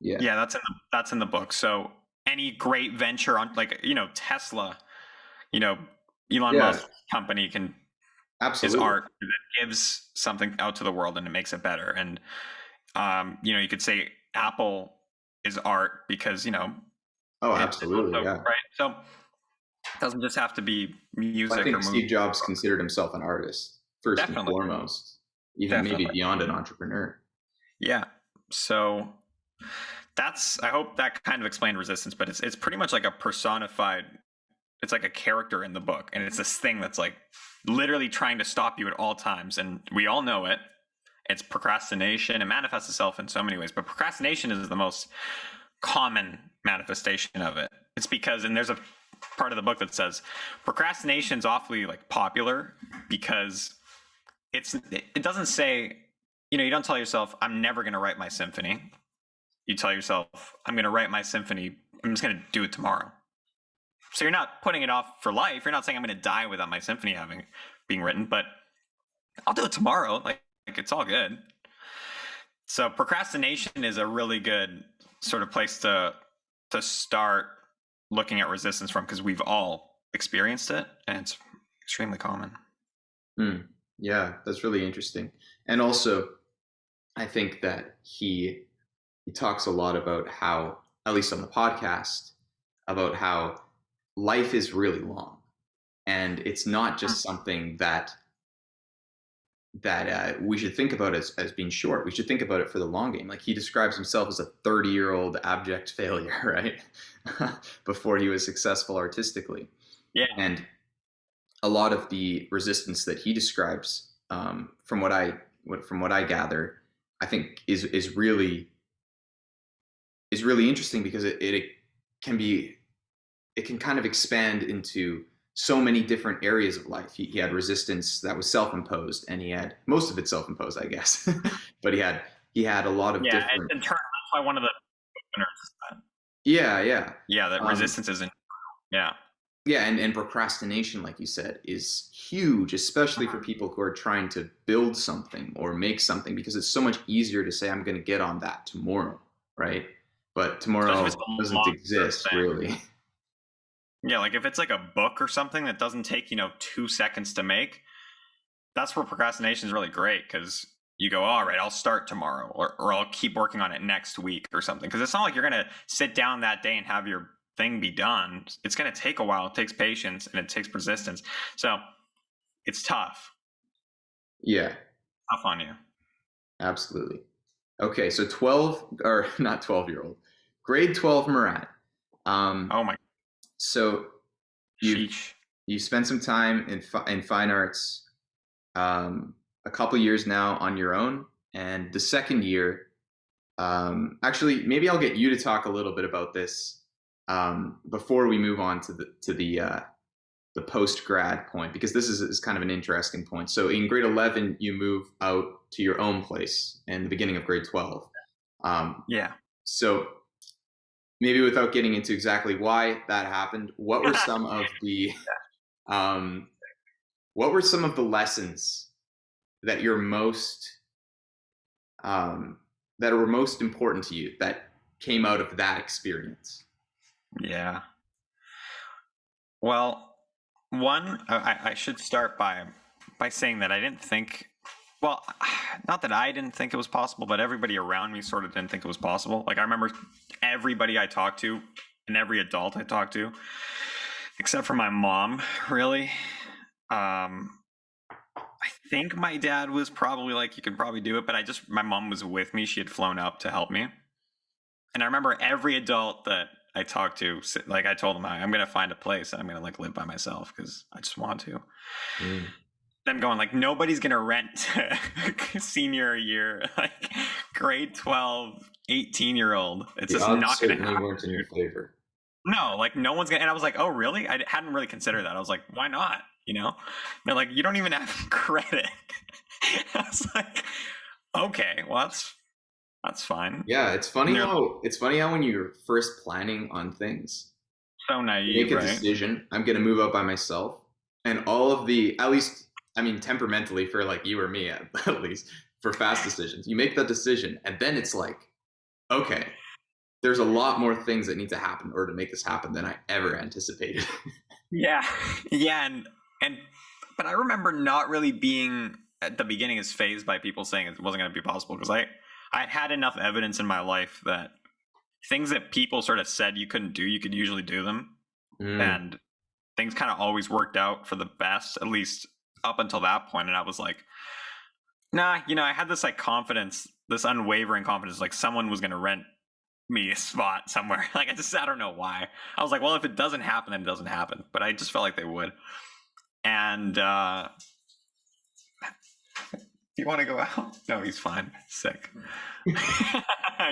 Yeah, that's in the book. So any great venture on, like, Tesla, Elon Musk's company can is art that gives something out to the world and it makes it better. And you could say Apple is art because absolutely, right. So it doesn't just have to be music. I think or Steve Jobs considered himself an artist first and foremost, even maybe beyond an entrepreneur. Yeah. So I hope that kind of explained resistance, but it's pretty much like a personified it's like a character in the book, and it's this thing that's like literally trying to stop you at all times, and we all know it. It's procrastination. It manifests itself in so many ways, but procrastination is the most common manifestation of it. It's because, and there's a part of the book that says procrastination is awfully like popular because it doesn't say, you don't tell yourself, I'm never going to write my symphony. You tell yourself, I'm going to write my symphony. I'm just going to do it tomorrow. So you're not putting it off for life. You're not saying I'm going to die without my symphony being written, but I'll do it tomorrow. Like it's all good. So procrastination is a really good sort of place to start looking at resistance from, because we've all experienced it and it's extremely common. Yeah, that's really interesting. And also, I think that he talks a lot about how, at least on the podcast, about how life is really long, and it's not just something that we should think about as being short. We should think about it for the long game. Like, he describes himself as a 30-year-old abject failure, right? Before he was successful artistically. Yeah. And a lot of the resistance that he describes, from what I gather, I think is really interesting, because it can kind of expand into so many different areas of life. He had resistance that was self-imposed, and he had most of it self-imposed, I guess. But he had a lot of different. And in turn, that's why one of the winners is that. Yeah. That resistance isn't. Yeah. Yeah, and procrastination, like you said, is huge, especially for people who are trying to build something or make something, because it's so much easier to say, I'm going to get on that tomorrow, right? But tomorrow doesn't exist, really. Yeah, like if it's like a book or something that doesn't take 2 seconds to make, that's where procrastination is really great, because you go, all right, I'll start tomorrow, or I'll keep working on it next week or something. Because it's not like you're going to sit down that day and have your thing be done. It's going to take a while. It takes patience and it takes persistence. So it's tough. Yeah. Tough on you. Absolutely. Okay, so 12-year-old, grade 12 Murat. Oh my. So you spent some time in fine arts, a couple years now on your own, and the second year, actually, maybe I'll get you to talk a little bit about this before we move on to the post grad point, because this is kind of an interesting point. So in grade 11, you move out to your own place in the beginning of grade 12. Yeah. So maybe without getting into exactly why that happened, what were some of the lessons that you're that were most important to you that came out of that experience? Yeah. Well, one, I should start by saying that I didn't think, well, not that I didn't think it was possible, but everybody around me sort of didn't think it was possible. Like, I remember everybody I talked to, and every adult I talked to, except for my mom, really. I think my dad was probably like, you can probably do it, but my mom was with me. She had flown up to help me. And I remember every adult that I talked to, like, I told them, I'm going to find a place and I'm going to like live by myself because I just want to. Them going like, nobody's going to rent senior year, like grade 12, 18 year-old. It's just not going to happen. Weren't in your favor. No, like no one's going to, and I was like, oh really? I hadn't really considered that. I was like, why not? They're like, you don't even have credit. I was like, okay, well that's fine. Yeah, it's funny how when you're first planning on things, so naive, you make a decision. I'm going to move out by myself, and all of the, at least, I mean, temperamentally, for like you or me, at least for fast decisions, you make that decision, and then it's like, okay, there's a lot more things that need to happen in order to make this happen than I ever anticipated. Yeah, but I remember not really being at the beginning as phased by people saying it wasn't going to be possible, because I had enough evidence in my life that things that people sort of said you couldn't do, you could usually do them. And things kind of always worked out for the best, at least up until that point. And I was like, nah, I had this like confidence, this unwavering confidence, like someone was going to rent me a spot somewhere. Like I don't know why. I was like, well, if it doesn't happen, then it doesn't happen. But I just felt like they would. And do you want to go out? No, he's fine. Sick.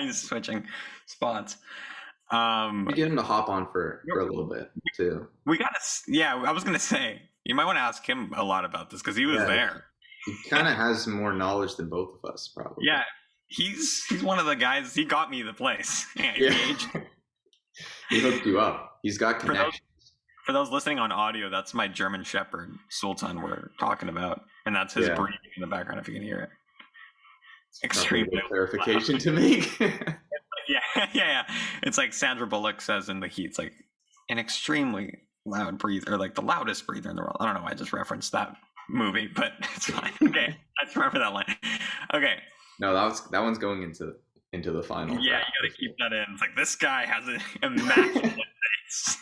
He's switching spots. You get him to hop on for a little bit too. We gotta, yeah. I was gonna say you might want to ask him a lot about this because he was there. He kind of has more knowledge than both of us, probably. Yeah, he's one of the guys. He got me the place. He hooked you up. He's got connections. For those listening on audio, that's my German Shepherd Sultan we're talking about, and that's his breathing in the background if you can hear it. Extremely clarification loud to make. Yeah. It's like Sandra Bullock says in The Heat. It's like an extremely loud breather, or like the loudest breather in the world. I don't know why I just referenced that movie, but it's fine. Okay, I just remember that line. Okay. No, that one's going into the final. Yeah, you got to keep that in. It's like this guy has an immaculate face.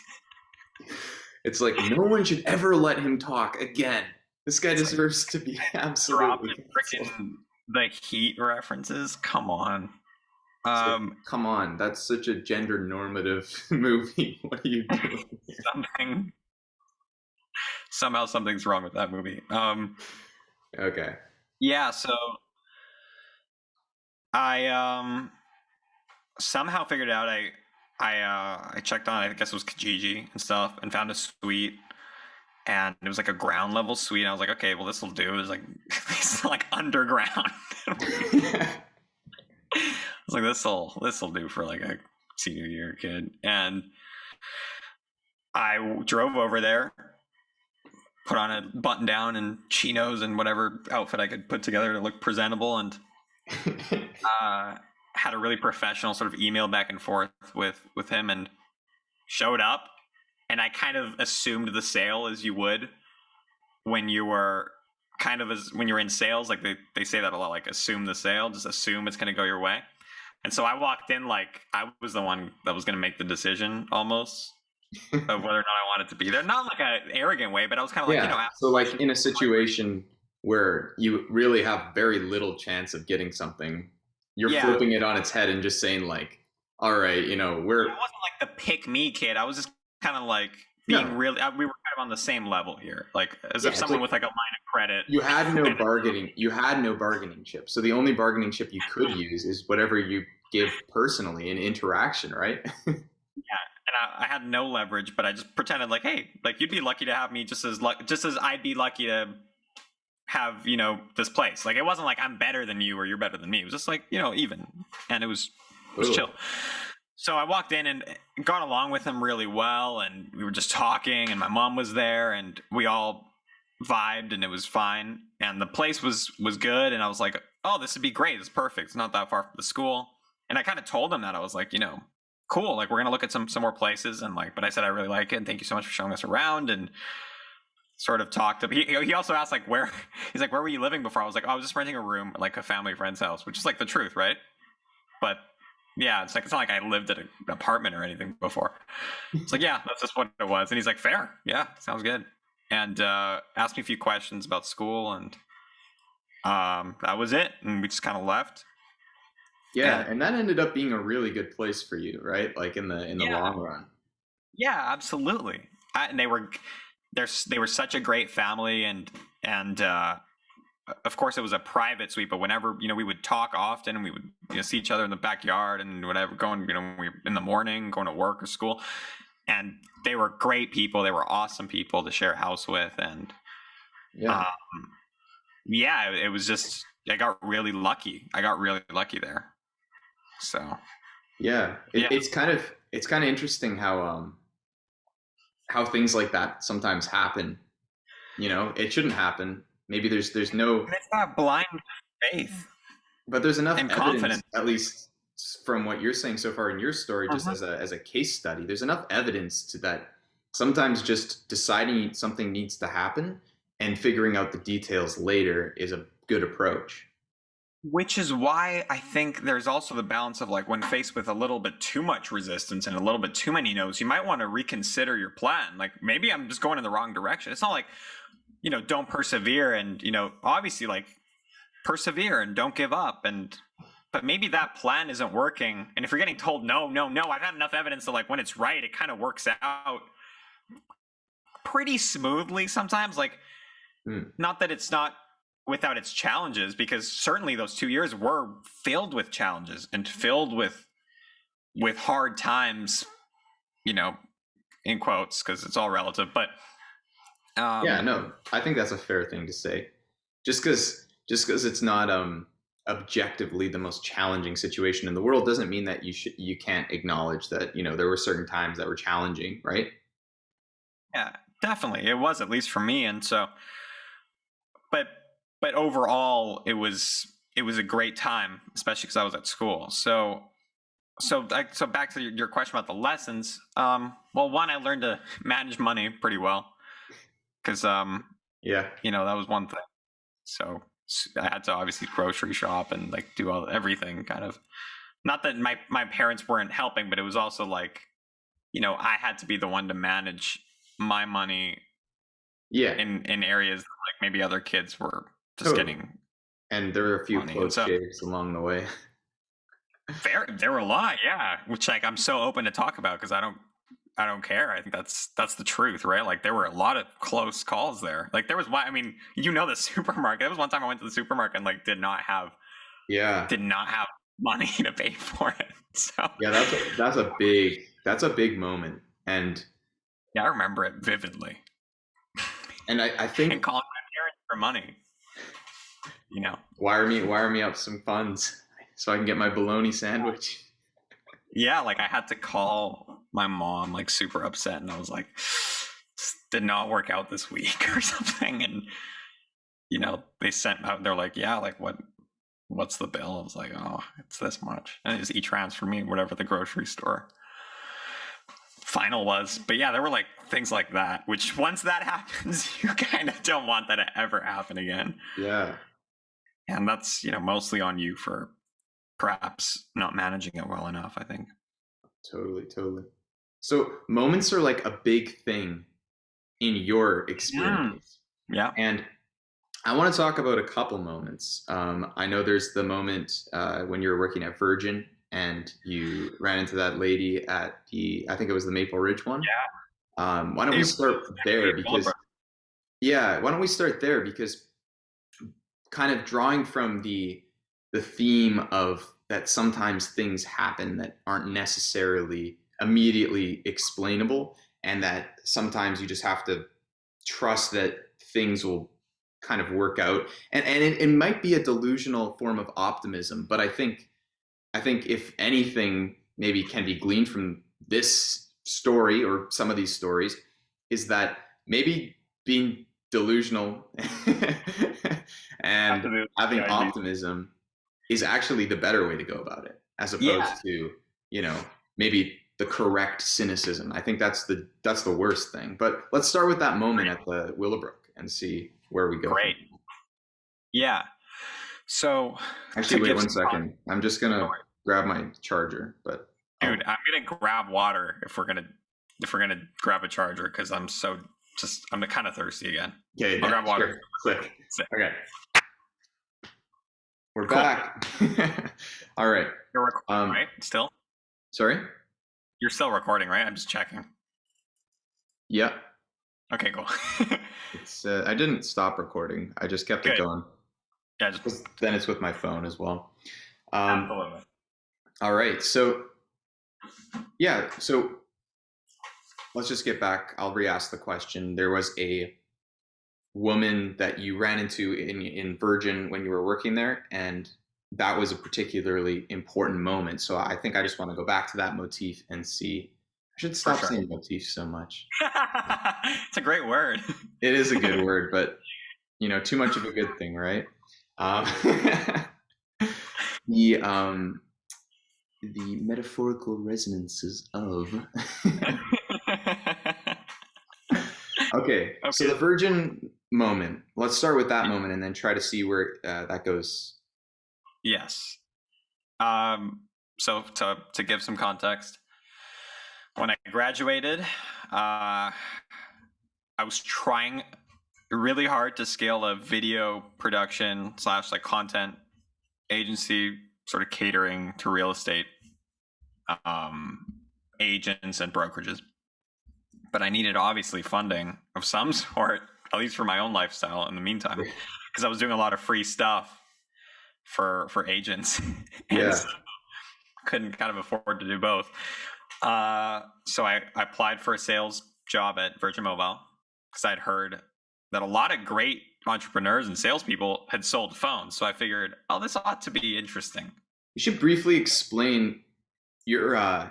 It's like no one should ever let him talk again. This guy deserves to be absolutely freaking The Heat references. Come on. Come on, that's such a gender normative movie. What are you doing? Somehow something's wrong with that movie. Okay. Yeah, so I somehow figured out I checked on, I guess it was Kijiji and stuff, and found a suite, and it was like a ground level suite. And I was like, okay, well this will do. It was like it's like underground. I was like, this'll do for like a senior year kid. And I drove over there, put on a button down and chinos and whatever outfit I could put together to look presentable, and had a really professional sort of email back and forth with him, and showed up. And I kind of assumed the sale as you would when you were when you're in sales. Like they say that a lot, like assume the sale, just assume it's going to go your way. And so I walked in like I was the one that was going to make the decision almost of whether or not I wanted to be there. Not like an arrogant way, but I was kind of like, so like in a situation where you really have very little chance of getting something, you're flipping it on its head and just saying like, all right, it wasn't like the pick me kid. I was just kind of like being really, we were kind of on the same level here. Like as if someone with like a line of credit. You had no bargaining chip. So the only bargaining chip you could use is whatever you give personally in interaction, right? Yeah. And I had no leverage, but I just pretended like, hey, like you'd be lucky to have me just as I'd be lucky to have, this place. Like it wasn't like I'm better than you or you're better than me. It was just like, even. And it was chill. So I walked in and got along with him really well, and we were just talking, and my mom was there, and we all vibed, and it was fine. And the place was good, and I was like, oh, this would be great. It's perfect. It's not that far from the school. And I kind of told him that. I was like, cool. Like we're gonna look at some more places, and like, but I said I really like it, and thank you so much for showing us around, and sort of talked to. He also asked like where he's like, where were you living before? I was like, oh, I was just renting a room at like a family friend's house, which is like the truth, right? But yeah, it's not like I lived at an apartment or anything before. It's like, yeah, that's just what it was. And he's like, fair, yeah, sounds good. And asked me a few questions about school, and that was it. And we just kind of left. Yeah, and that ended up being a really good place for you, right? Like in the long run. Yeah, absolutely. And they were such a great family, and of course it was a private suite, but whenever we would talk often, and we would see each other in the backyard and whatever, going we in the morning going to work or school, and they were great people. They were awesome people to share a house with, and it was just I got really lucky there. So it's kind of interesting how things like that sometimes happen. It shouldn't happen. Maybe there's no. It's not blind faith, but there's enough evidence, confidence. At least from what you're saying so far in your story, just as a case study. There's enough evidence to that. Sometimes just deciding something needs to happen and figuring out the details later is a good approach. Which is why I think there's also the balance of like when faced with a little bit too much resistance and a little bit too many no's, you might want to reconsider your plan. Like maybe I'm just going in the wrong direction. It's not like, don't persevere and, obviously like persevere and don't give up. But but maybe that plan isn't working. And if you're getting told no, I've had enough evidence that like when it's right, it kind of works out pretty smoothly sometimes. Like, not that it's not without its challenges, because certainly those 2 years were filled with challenges and filled with hard times, you know, in quotes, because it's all relative. But yeah, no, I think that's a fair thing to say. Just because it's not objectively the most challenging situation in the world doesn't mean that you can't acknowledge that, you know, there were certain times that were challenging, right? Yeah, definitely. It was, at least for me. And so, but overall it was a great time, especially because I was at school. So back to your question about the lessons. Well, one, I learned to manage money pretty well, because yeah, you know, that was one thing. So I had to obviously grocery shop and like do everything kind of. Not that my parents weren't helping, but it was also like, you know, I had to be the one to manage my money. Yeah. In areas that, like, maybe other kids were just getting. And there were a few close shaves along the way. There were a lot, yeah. Which, like, I'm so open to talk about, because I don't care. I think that's the truth, right? Like, there were a lot of close calls there. Like, there was one. I mean, you know, the supermarket. There was one time I went to the supermarket and like did not have money to pay for it. So yeah, that's a big moment, and yeah, I remember it vividly. And I think, and calling my parents for money, you know, wire me up some funds so I can get my bologna sandwich. Yeah, like I had to call my mom, like super upset, and I was like, this did not work out this week or something. And you know, they sent out, they're like, yeah, like what's the bill? I was like, oh, it's this much. And it just e-transfer me, whatever the grocery store final was. But yeah, there were like things like that, which once that happens, you kind of don't want that to ever happen again. Yeah. And that's, you know, mostly on you for perhaps not managing it well enough, I think. Totally. So moments are like a big thing in your experience. Yeah. And I want to talk about a couple moments. I know there's the moment when you were working at Virgin and you ran into that lady at I think it was the Maple Ridge one. Yeah. Why don't we start there? Because kind of drawing from the theme of that sometimes things happen that aren't necessarily immediately explainable, and that sometimes you just have to trust that things will kind of work out. And it might be a delusional form of optimism, but I think if anything maybe can be gleaned from this story or some of these stories is that maybe being delusional and having optimism is actually the better way to go about it, as opposed to, you know, maybe the correct cynicism. I think that's the worst thing. But let's start with that moment at the Willowbrook and see where we go. Great. Yeah. So actually, wait 1 second. I'm just gonna grab my charger. But dude, I'm gonna grab water if we're gonna grab a charger, because I'm kind of thirsty again. Okay, I'll grab water. Click. Okay. We're back. All right. You're recording, right? Still? Sorry? You're still recording, right? I'm just checking. Yeah. Okay, cool. I didn't stop recording. I just kept it going. Yeah, then it's with my phone as well. Absolutely. All right. So let's just get back. I'll re-ask the question. There was a woman that you ran into in Virgin when you were working there, and that was a particularly important moment. So I think I just want to go back to that motif and see. I should stop saying motif so much. It's a great word. It is a good word, but you know, too much of a good thing, right? The metaphorical resonances of. Okay, so the Virgin moment. Let's start with that moment and then try to see where that goes. Yes. So to give some context, when I graduated, I was trying really hard to scale a video production / like content agency sort of catering to real estate agents and brokerages. But I needed obviously funding of some sort, at least for my own lifestyle in the meantime, because I was doing a lot of free stuff for agents. And so couldn't kind of afford to do both. So I applied for a sales job at Virgin Mobile because I'd heard that a lot of great entrepreneurs and salespeople had sold phones. So I figured, oh, this ought to be interesting. You should briefly explain your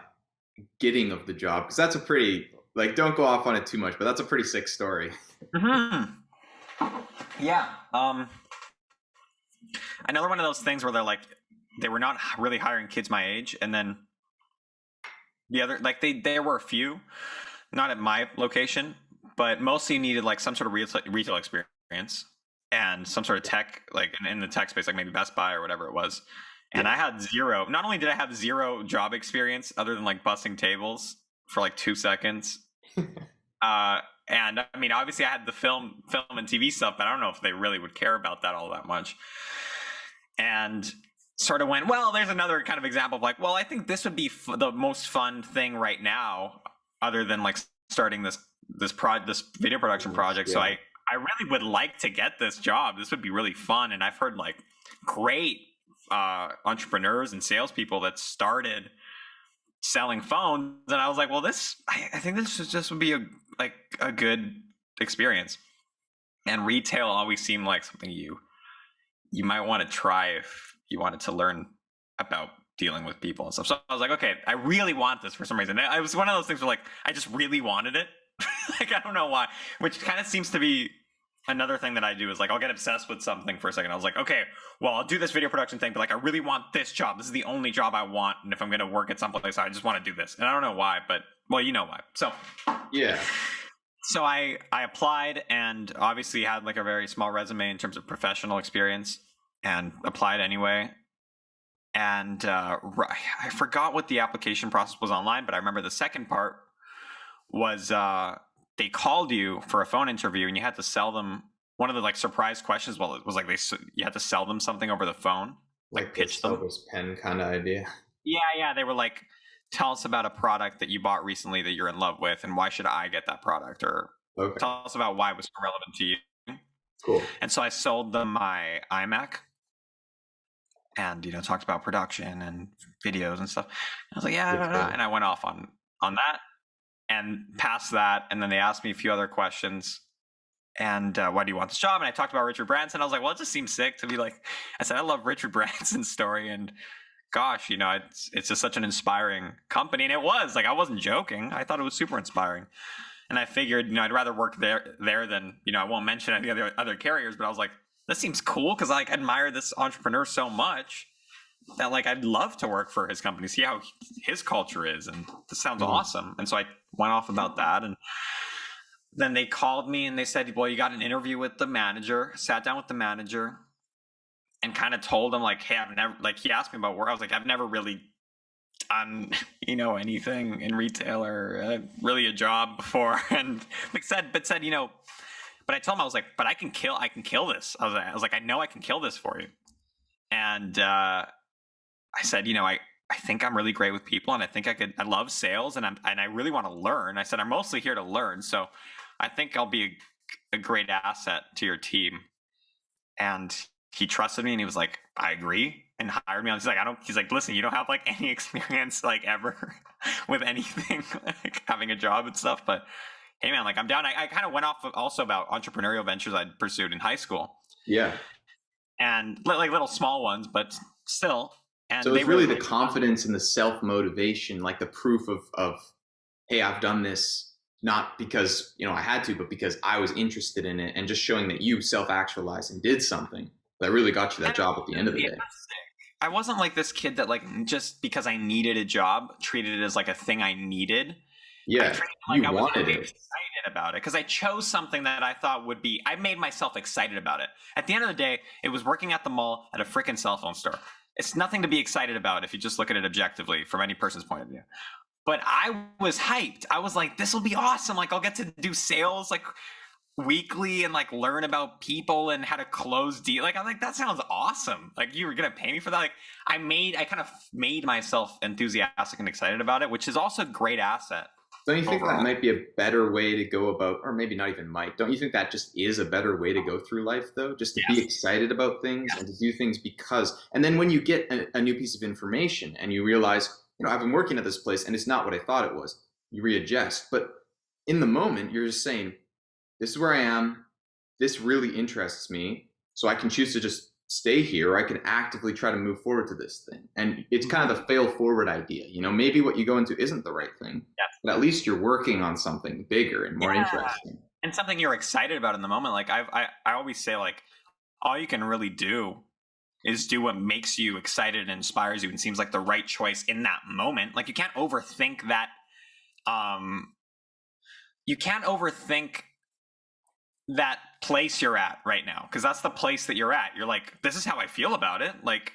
getting of the job, because that's a pretty, like, don't go off on it too much, but that's a pretty sick story. Mm-hmm. Yeah. Another one of those things where they're like, they were not really hiring kids my age, and then the other, like, there were a few, not at my location, but mostly needed like some sort of retail experience and some sort of tech, like in the tech space, like maybe Best Buy or whatever it was. And I had zero. Not only did I have zero job experience other than like bussing tables for like 2 seconds, and I mean, obviously I had the film and TV stuff, but I don't know if they really would care about that all that much. And sort of went, well, there's another kind of example of like, well, I think this would be the most fun thing right now, other than like starting this video production project. So I really would like to get this job. This would be really fun. And I've heard like great entrepreneurs and salespeople that started selling phones, and I was like, well, I think this would be a good experience. And retail always seemed like something you might want to try if you wanted to learn about dealing with people and stuff. So I was like, okay, I really want this for some reason. It was one of those things where like I just really wanted it. Like, I don't know why, which kind of seems to be another thing that I do, is like I'll get obsessed with something for a second. I was like, okay, well, I'll do this video production thing, but like I really want this job. This is the only job I want, and if I'm going to work at someplace, I just want to do this. And I don't know why, but well, you know why. So yeah. So I applied, and obviously had like a very small resume in terms of professional experience, and applied anyway. And I forgot what the application process was online, but I remember the second part was they called you for a phone interview, and you had to sell them one of the like surprise questions. Well, it was like you had to sell them something over the phone, like pitch them. Elvis pen kind of idea. Yeah. They were like, tell us about a product that you bought recently that you're in love with, and why should I get that product? Or tell us about why it was relevant to you. Cool. And so I sold them my iMac, and talked about production and videos and stuff. I was like, yeah, and I went off on that and passed that. And then they asked me a few other questions. And why do you want this job? And I talked about Richard Branson. I was like, well, it just seems sick to be like, I said, I love Richard Branson's story, and gosh, it's just such an inspiring company. And it was like, I wasn't joking. I thought it was super inspiring. And I figured, I'd rather work there than, I won't mention any other carriers, but I was like, this seems cool, because I admire this entrepreneur so much that like I'd love to work for his company, see how his culture is, and this sounds awesome. And so I went off about that, and then they called me and they said, well, you got an interview with the manager. Sat down with the manager and kind of told him like, hey, I've never, like, he asked me about work. I was like, I've never really done anything in retail or really a job before, and said but I told him, I was like, but I can kill this. I was like, I know I can kill this for you. And I said, I think I'm really great with people, and I think I love sales, and I really want to learn. I said, I'm mostly here to learn, so I think I'll be a great asset to your team. And he trusted me, and he was like, I agree, and hired me. He's like, listen, you don't have like any experience like ever with anything, like having a job and stuff, but hey man, like I'm down. I kind of went off also about entrepreneurial ventures I'd pursued in high school. Yeah. And like little small ones, but still. And so it's really the confidence and the self-motivation, like the proof of, hey, I've done this not because, I had to, but because I was interested in it, and just showing that you self-actualized and did something that really got you that job at the end of the day. I wasn't like this kid that like, just because I needed a job, treated it as like a thing I needed. Yeah, I was really excited about it, because I chose something that I thought would be, I made myself excited about it. At the end of the day, it was working at the mall at a freaking cell phone store. It's nothing to be excited about if you just look at it objectively from any person's point of view. But I was hyped. I was like, this will be awesome. Like, I'll get to do sales. Like, weekly and like learn about people and how to close deal. Like I'm like, that sounds awesome. Like you were gonna pay me for that. Like I kind of made myself enthusiastic and excited about it, which is also a great asset. Don't you think overall. that might be a better way to go about, or maybe not even might, don't you think that just is a better way to go through life though? Just to be excited about things and to do things because, and then when you get a new piece of information and you realize, I've been working at this place and it's not what I thought it was, you readjust. But in the moment, you're just saying, this is where I am. This really interests me. So I can choose to just stay here, or I can actively try to move forward to this thing. And it's kind of the fail forward idea. Maybe what you go into isn't the right thing, but at least you're working on something bigger and more interesting. And something you're excited about in the moment. Like I always say, like, all you can really do is do what makes you excited and inspires you and seems like the right choice in that moment. Like you can't overthink that. You can't overthink that place you're at right now, because that's the place that you're at. You're like, this is how I feel about it. Like,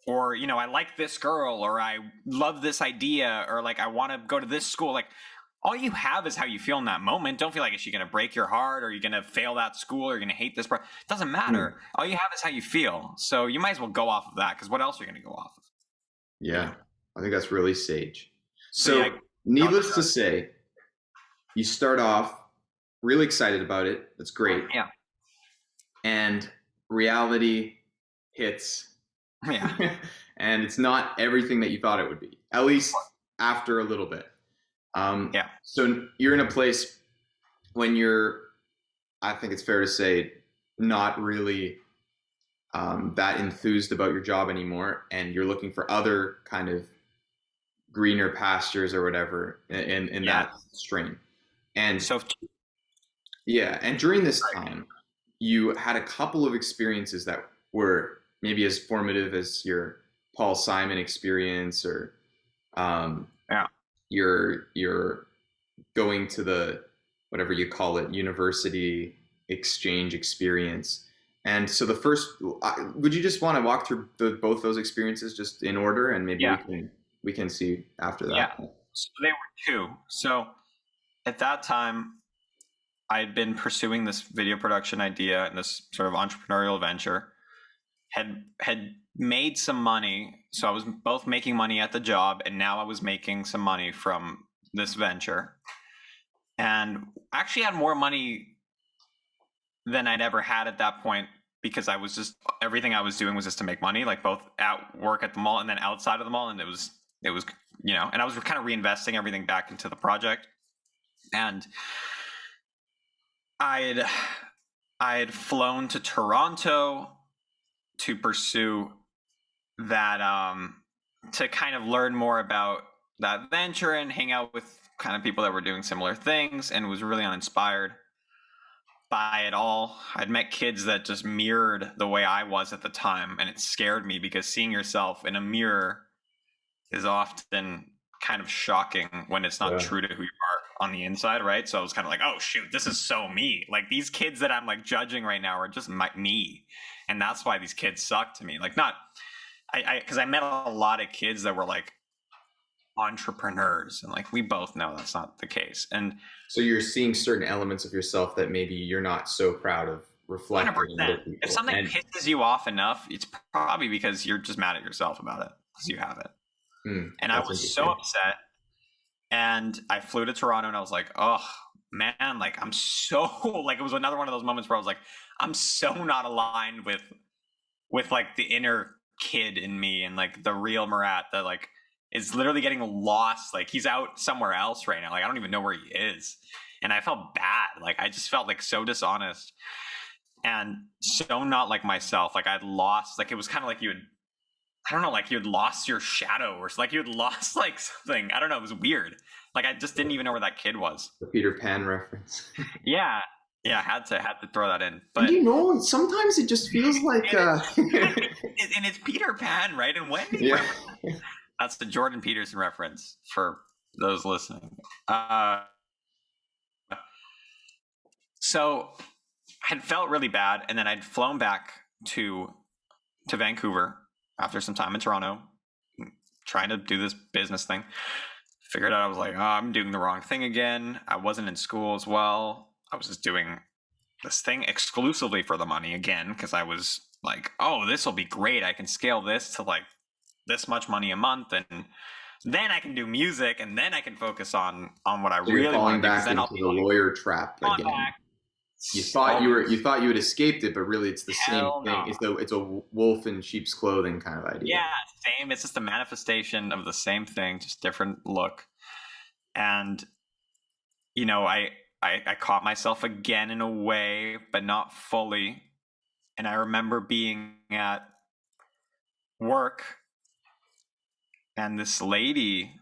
or, I like this girl, or I love this idea, or like, I want to go to this school. Like, all you have is how you feel in that moment. Don't feel like, is she going to break your heart, or are you going to fail that school, or you're going to hate this part? It doesn't matter. All you have is how you feel. So you might as well go off of that, because what else are you going to go off of? Yeah, I think that's really sage. So needless to say, you start off really excited about it. That's great. Yeah. And reality hits. Yeah. And it's not everything that you thought it would be, at least after a little bit. Yeah. So you're in a place when you're, I think it's fair to say, not really that enthused about your job anymore, and you're looking for other kind of greener pastures or whatever in that strain. And so and during this time, you had a couple of experiences that were maybe as formative as your Paul Simon experience, or your going to the, whatever you call it, university exchange experience. And so the first, would you just want to walk through both those experiences just in order, and maybe we can see after that? Yeah. So they were two. So at that time, I had been pursuing this video production idea and this sort of entrepreneurial venture, had made some money. So I was both making money at the job, and now I was making some money from this venture, and actually had more money than I'd ever had at that point, because I was just, everything I was doing was just to make money, like both at work at the mall and then outside of the mall. And it was, and I was kind of reinvesting everything back into the project. And I had flown to Toronto to pursue that, to kind of learn more about that venture and hang out with kind of people that were doing similar things, and was really uninspired by it all. I'd met kids that just mirrored the way I was at the time, and it scared me, because seeing yourself in a mirror is often kind of shocking when it's not true to who you are on the inside, right? So I was kind of like, oh shoot, this is so me. Like, these kids that I'm like judging right now are just me, and that's why these kids suck to me. Like, not because I met a lot of kids that were like entrepreneurs, and like, we both know that's not the case. And so you're seeing certain elements of yourself that maybe you're not so proud of reflecting. 100%. If something pisses you off enough, it's probably because you're just mad at yourself about it, because you have it. And I was so upset, and I flew to Toronto, and I was like, oh man, like, I'm so like, it was another one of those moments where I was like, I'm so not aligned with like the inner kid in me, and like the real Murat that like is literally getting lost. Like, he's out somewhere else right now. Like, I don't even know where he is. And I felt bad. Like, I just felt like so dishonest and so not like myself. Like, I'd lost, like, it was kind of like you had lost your shadow, or like you had lost like something. I don't know. It was weird. Like, I just didn't even know where that kid was. The Peter Pan reference. Yeah. I had to throw that in. But sometimes it just feels like and it's Peter Pan, right? And when that's the Jordan Peterson reference for those listening. So I had felt really bad, and then I'd flown back to Vancouver after some time in Toronto, trying to do this business thing. Figured out, I was like, oh, I'm doing the wrong thing again. I wasn't in school as well. I was just doing this thing exclusively for the money again, because I was like, oh, this will be great. I can scale this to like this much money a month, and then I can do music, and then I can focus on what I really want to do. Then into the lawyer trap again. You thought you had escaped it, but really it's the same thing. It's a wolf in sheep's clothing kind of idea. Yeah, same. It's just a manifestation of the same thing, just different look. And you know, I caught myself again in a way, but not fully. And I remember being at work, and this lady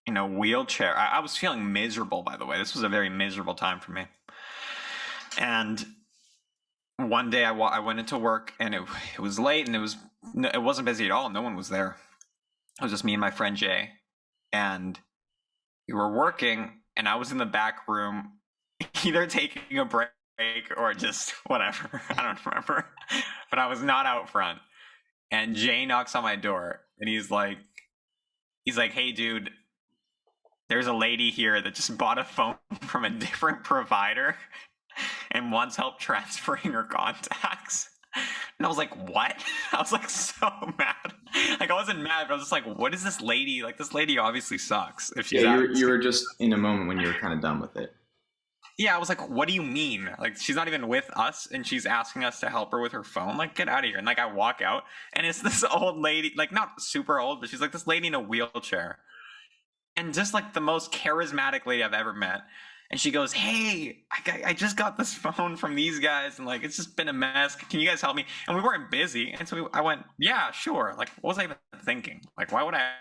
in a wheelchair. I was feeling miserable, by the way. This was a very miserable time for me. And one day I went into work, and it was late, and it wasn't busy at all. No one was there. It was just me and my friend Jay, and we were working, and I was in the back room, either taking a break or just whatever. I don't remember, but I was not out front. And Jay knocks on my door, and he's like, "Hey, dude, there's a lady here that just bought a phone from a different provider and wants help transferring her contacts." And I was like, what? I was like so mad. Like, I wasn't mad, but I was just like, what is this lady? Like, this lady obviously sucks. If she's you were just in a moment when you were kind of done with it. Yeah, I was like, what do you mean? Like, she's not even with us, and she's asking us to help her with her phone? Like, get out of here. And like, I walk out, and it's this old lady, like not super old, but she's like this lady in a wheelchair. And just like the most charismatic lady I've ever met. And she goes, hey, I just got this phone from these guys, and like, it's just been a mess. Can you guys help me? And we weren't busy. And so I went, yeah, sure. Like, what was I even thinking? Like, why would I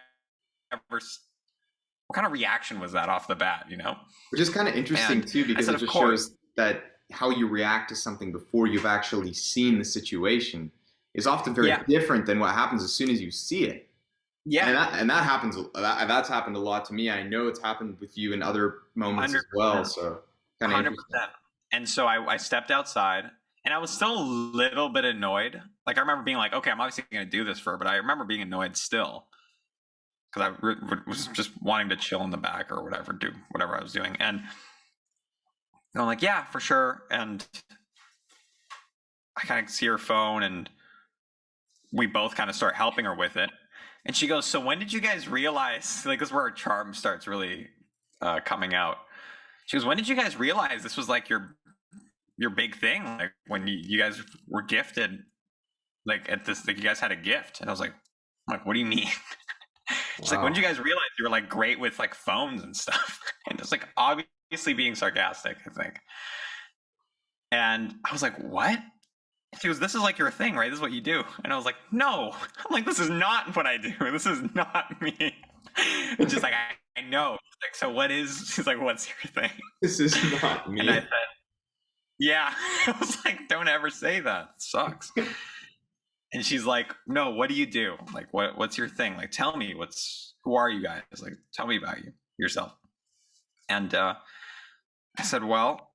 ever, what kind of reaction was that off the bat, you know? Which is kind of interesting too, because it just shows that how you react to something before you've actually seen the situation is often very different than what happens as soon as you see it. Yeah, and that happens. That's happened a lot to me. I know it's happened with you in other moments 100%. As well. So kind of 100%. And so I stepped outside, and I was still a little bit annoyed. Like, I remember being like, okay, I'm obviously going to do this for her, but I remember being annoyed still, because I was just wanting to chill in the back or whatever, do whatever I was doing. And I'm like, yeah, for sure. And I kind of see her phone, and we both kind of start helping her with it. And she goes, so when did you guys realize, like, this is where her charm starts really coming out. She goes, when did you guys realize this was like your big thing? Like, when you guys were gifted, like at this, like you guys had a gift. And I was like, what do you mean? She's like, when did you guys realize you were like great with like phones and stuff? And it's like obviously being sarcastic, I think. And I was like, what? She goes, this is like your thing, right? This is what you do. And I was like, no. I'm like, this is not what I do. This is not me. And she's like, I know. She's like, so what is, she's like, what's your thing? This is not me. And I said, yeah. I was like, don't ever say that. It sucks. And she's like, no, what do you do? Like, what's your thing? Like, tell me, who are you guys? Like, tell me about yourself. And I said, well,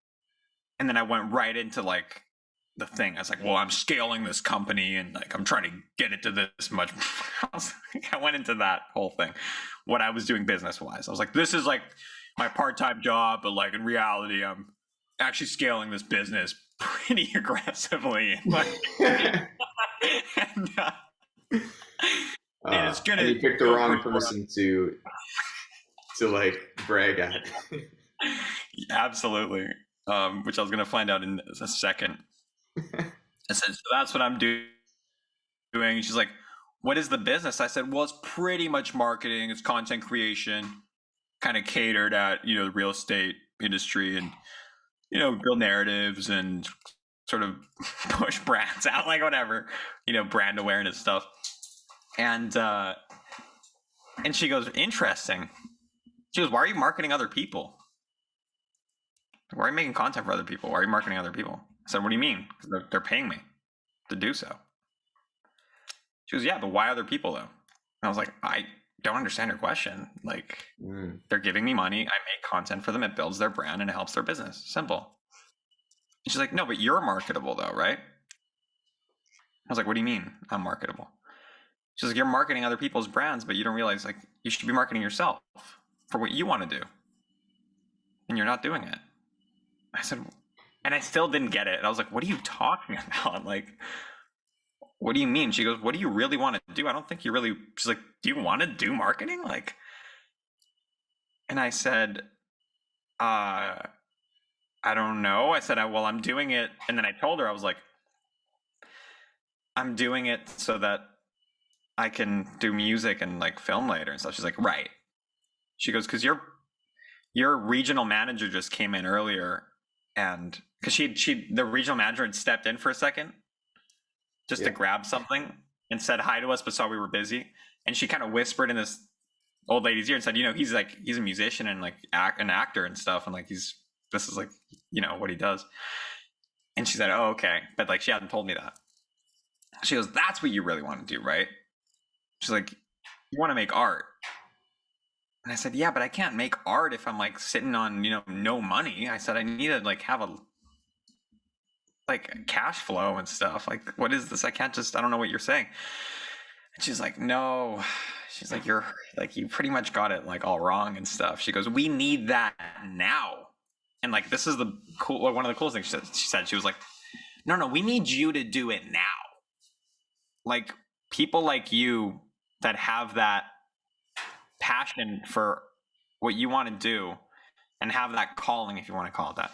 and then I went right into like the thing. I was like, well, I'm scaling this company, and like, I'm trying to get it to this much. I went into that whole thing, what I was doing business wise. I was like, this is like my part-time job, but like in reality, I'm actually scaling this business pretty aggressively. And it's gonna. And you picked the wrong person to like brag at. Absolutely, which I was gonna find out in a second. I said, so that's what I'm doing. She's like, what is the business? I said, well, it's pretty much marketing. It's content creation, kind of catered at, the real estate industry, and, build narratives and sort of push brands out, like whatever, brand awareness stuff. And she goes, interesting. She goes, why are you marketing other people? Why are you making content for other people? Why are you marketing other people? I said, what do you mean? Because they're paying me to do so. She goes, yeah, but why other people though? And I was like, I don't understand your question. Like, they're giving me money. I make content for them. It builds their brand and it helps their business. Simple. And she's like, no, but you're marketable though, right? I was like, what do you mean I'm marketable? She's like, you're marketing other people's brands, but you don't realize like you should be marketing yourself for what you want to do. And you're not doing it. I said, And I still didn't get it. And I was like, what are you talking about? Like, what do you mean? She goes, what do you really want to do? I don't think you really, she's like, do you want to do marketing? Like, and I said, I don't know. I said, well, I'm doing it. And then I told her, I was like, I'm doing it so that I can do music and like film later and stuff. She's like, right. She goes, because your regional manager just came in earlier, and because the regional manager had stepped in for a second just to grab something and said hi to us, but saw we were busy. And she kind of whispered in this old lady's ear and said, he's a musician and like an actor and stuff. And like, this is like, what he does. And she said, oh, okay. But like, she hadn't told me that. She goes, that's what you really want to do, right? She's like, you want to make art. And I said, yeah, but I can't make art if I'm like sitting on, no money. I said, I need to like have a cash flow and stuff. Like, what is this? I don't know what you're saying. And she's like, no. She's like, you're like, you pretty much got it like all wrong and stuff. She goes, we need that now. And like, this is one of the coolest things she said. She was like, no, we need you to do it now. Like, people like you that have that passion for what you want to do and have that calling, if you want to call it that.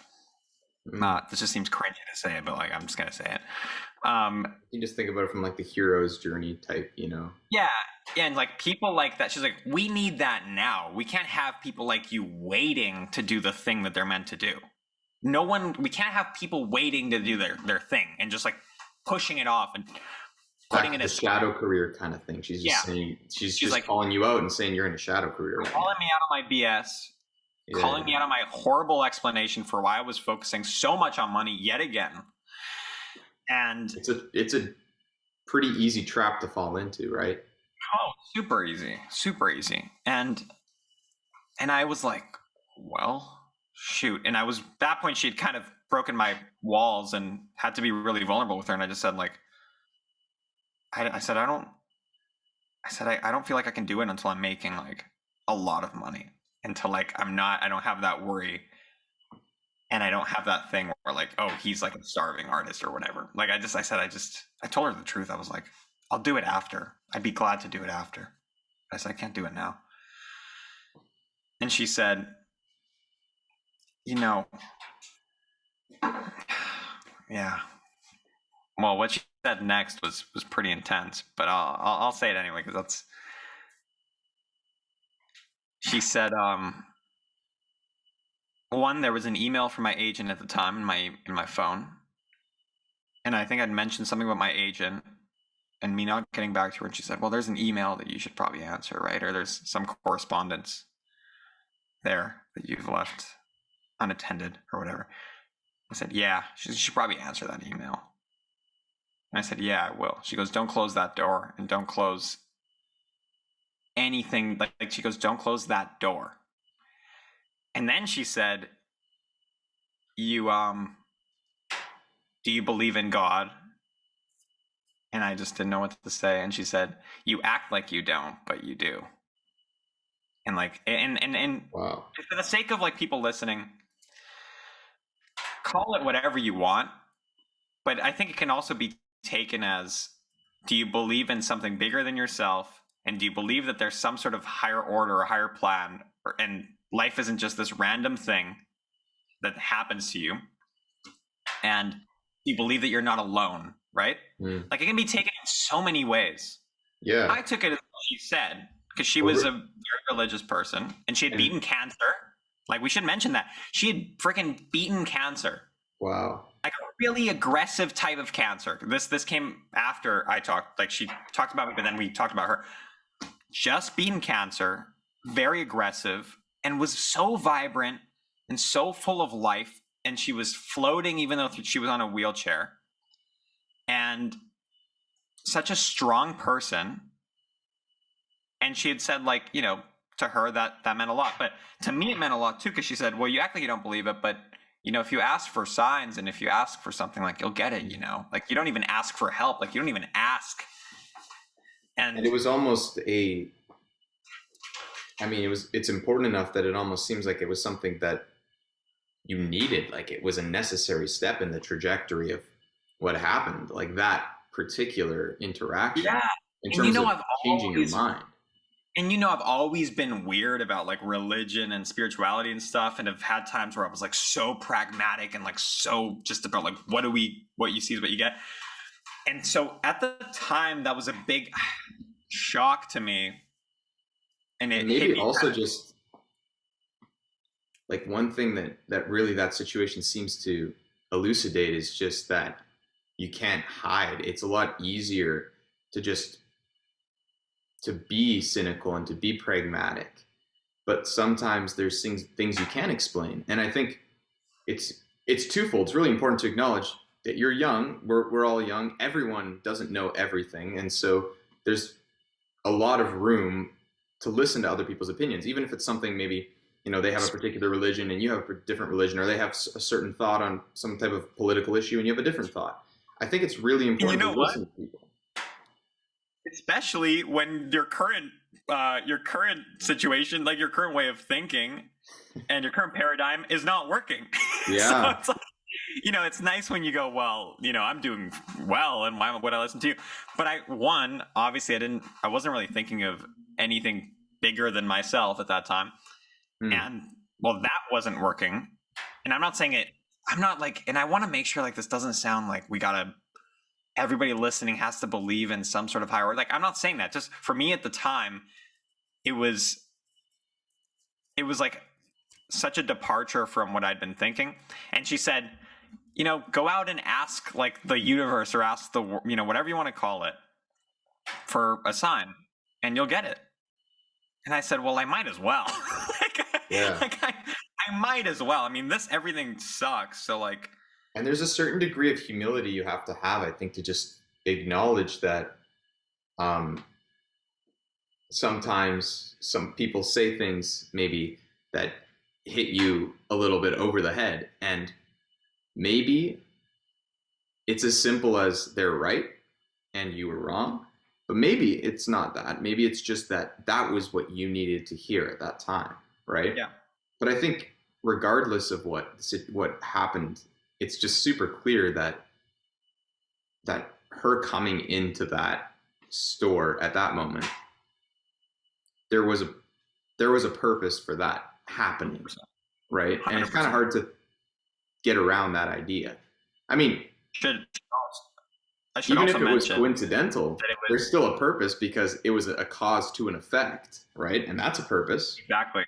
This just seems cringy to say it, but like, I'm just gonna say it. You just think about it from like the hero's journey type, Yeah, and like people like that. She's like, we need that now. We can't have people like you waiting to do the thing that they're meant to do. We can't have people waiting to do their thing and just like pushing it off and putting it in a shadow career kind of thing. She's just saying, she's just like calling you out and saying you're in a shadow career. Right calling me out of my BS, calling me out of my horrible explanation for why I was focusing so much on money yet again. And it's a pretty easy trap to fall into, right? Oh, super easy. And I was like, well, shoot. And at that point, she had kind of broken my walls and had to be really vulnerable with her. And I just said, like, I said, I don't feel like I can do it until I'm making like a lot of money, until like I don't have that worry. And I don't have that thing where like, oh, he's like a starving artist or whatever. Like, I told her the truth. I was like, I'll do it after. I'd be glad to do it after. I said, I can't do it now. And she said, yeah. Well, what she said next was pretty intense, but I'll say it anyway, because that's. She said, one, there was an email from my agent at the time in my phone, and I think I'd mentioned something about my agent and me not getting back to her, and she said, well, there's an email that you should probably answer, right? Or there's some correspondence there that you've left unattended or whatever. I said, yeah, she should probably answer that email. And I said, yeah, I will. She goes, don't close that door, and don't close anything. Like she goes, don't close that door. And then she said, do you believe in God? And I just didn't know what to say. And she said, you act like you don't, but you do. And like, and wow. For the sake of like people listening, call it whatever you want. But I think it can also be taken as, do you believe in something bigger than yourself? And do you believe that there's some sort of higher order or higher plan? And life isn't just this random thing that happens to you. And you believe that you're not alone, right? Like, it can be taken in so many ways. Yeah. I took it as what she said, because she was a very religious person, and she had beaten cancer. Like, we should mention that. She had freaking beaten cancer. Wow. Like a really aggressive type of cancer. This came after I talked. Like, she talked about me, but then we talked about her. Just beaten cancer, very aggressive, and was so vibrant and so full of life. And she was floating even though she was on a wheelchair. And such a strong person. And she had said, like, to her that meant a lot. But to me, it meant a lot too, because she said, well, you act like you don't believe it, but if you ask for signs and if you ask for something, like, you'll get it, like, you don't even ask for help. Like, you don't even ask. And it was almost it's important enough that it almost seems like it was something that, you needed, like it was a necessary step in the trajectory of what happened, like that particular interaction. Yeah. In And terms of changing your mind. And I've always been weird about like religion and spirituality and stuff, and have had times where I was like so pragmatic and like so just about like what you see is what you get. And so at the time, that was a big shock to me. And it maybe hit me also just like one thing that really that situation seems to elucidate is just that you can't hide. It's a lot easier to just to be cynical and to be pragmatic, but sometimes there's things you can't explain. And I think it's twofold. It's really important to acknowledge that you're young. We're all young. Everyone doesn't know everything, and so there's a lot of room to listen to other people's opinions, even if it's something maybe they have a particular religion and you have a different religion, or they have a certain thought on some type of political issue and you have a different thought. I think it's really important to listen to people. Especially when your current situation, like your current way of thinking and your current paradigm is not working. Yeah. So it's like, it's nice when you go, well, I'm doing well and why would I listen to you? But obviously I wasn't really thinking of anything bigger than myself at that time. And well, that wasn't working. And I'm not saying it, I'm not like, and I want to make sure like this doesn't sound like everybody listening has to believe in some sort of higher order. Like, I'm not saying that. Just for me at the time, it was like such a departure from what I'd been thinking. And she said, go out and ask like the universe, or ask the, whatever you want to call it, for a sign, and you'll get it. And I said, well, I might as well. I might as well. I mean, everything sucks. So like, and there's a certain degree of humility you have to have, I think, to just acknowledge that sometimes some people say things maybe that hit you a little bit over the head. And maybe it's as simple as they're right and you were wrong. But maybe it's not that. Maybe it's just that was what you needed to hear at that time, right? Yeah. But I think regardless of what happened, it's just super clear that her coming into that store at that moment, there was a purpose for that happening, right? 100%. And it's kind of hard to get around that idea. I mean, even if it was coincidental, there's still a purpose, because it was a cause to an effect, right? And that's a purpose. Exactly.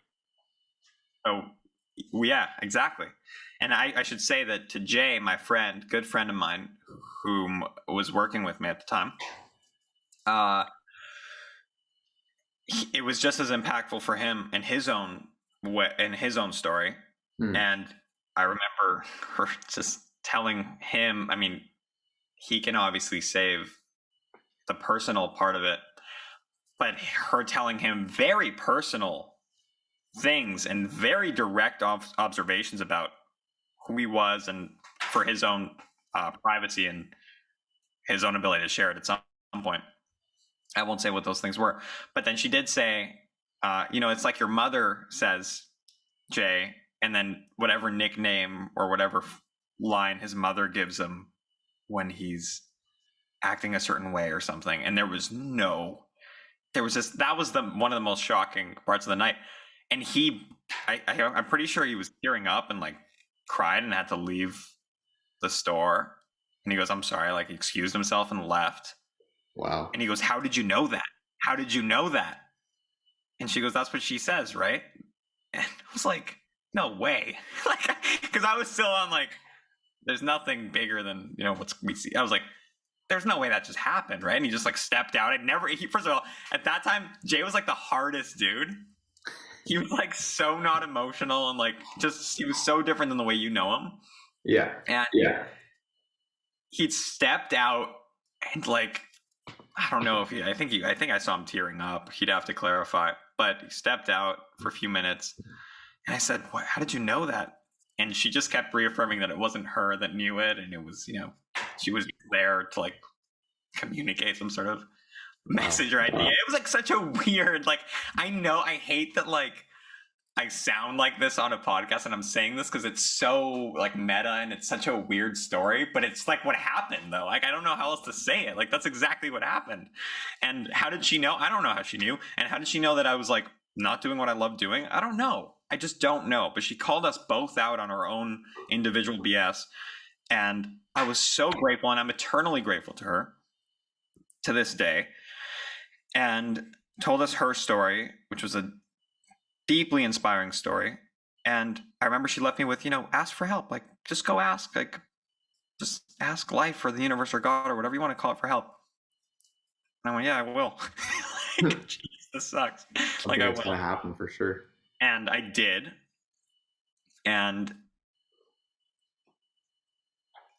So, yeah, exactly. And I should say that to Jay, my friend, good friend of mine, whom was working with me at the time, it was just as impactful for him in his own story. And I remember her just telling him, I mean, he can obviously save the personal part of it, but her telling him very personal things and very direct observations about who he was, and for his own privacy and his own ability to share it at some point. I won't say what those things were, but then she did say, it's like your mother says, Jay, and then whatever nickname or whatever line his mother gives him when he's acting a certain way or something. And that was one of the most shocking parts of the night. And I'm pretty sure he was tearing up and like cried and had to leave the store. And he goes, I'm sorry, like he excused himself and left. Wow. And he goes, how did you know that? How did you know that? And she goes, that's what she says, right? And I was like, no way. Like, because I was still on like, there's nothing bigger than, what we see. I was like, there's no way that just happened, right? And he just like stepped out. First of all, at that time, Jay was like the hardest dude. He was like so not emotional, and like he was so different than the way you know him. Yeah. And he'd stepped out and like, I don't know if I think I saw him tearing up. He'd have to clarify, but he stepped out for a few minutes, and I said, "What? How did you know that?" And she just kept reaffirming that it wasn't her that knew it, and it was, she was there to like communicate some sort of message or idea. It was like such a weird, like, I hate that, like, I sound like this on a podcast, and I'm saying this because it's so like meta and it's such a weird story, but it's like what happened though. Like I don't know how else to say it. Like that's exactly what happened. And how did she know? I don't know how she knew. And how did she know that I was like not doing what I love doing? I don't know. I just don't know. But she called us both out on our own individual BS. And I was so grateful, and I'm eternally grateful to her to this day. And told us her story, which was a deeply inspiring story. And I remember she left me with, ask for help. Like, just go ask. Like, just ask life or the universe or God or whatever you want to call it for help. And I went, yeah, I will. Like, geez, this sucks. Like, I will. It's going to happen for sure. And I did. And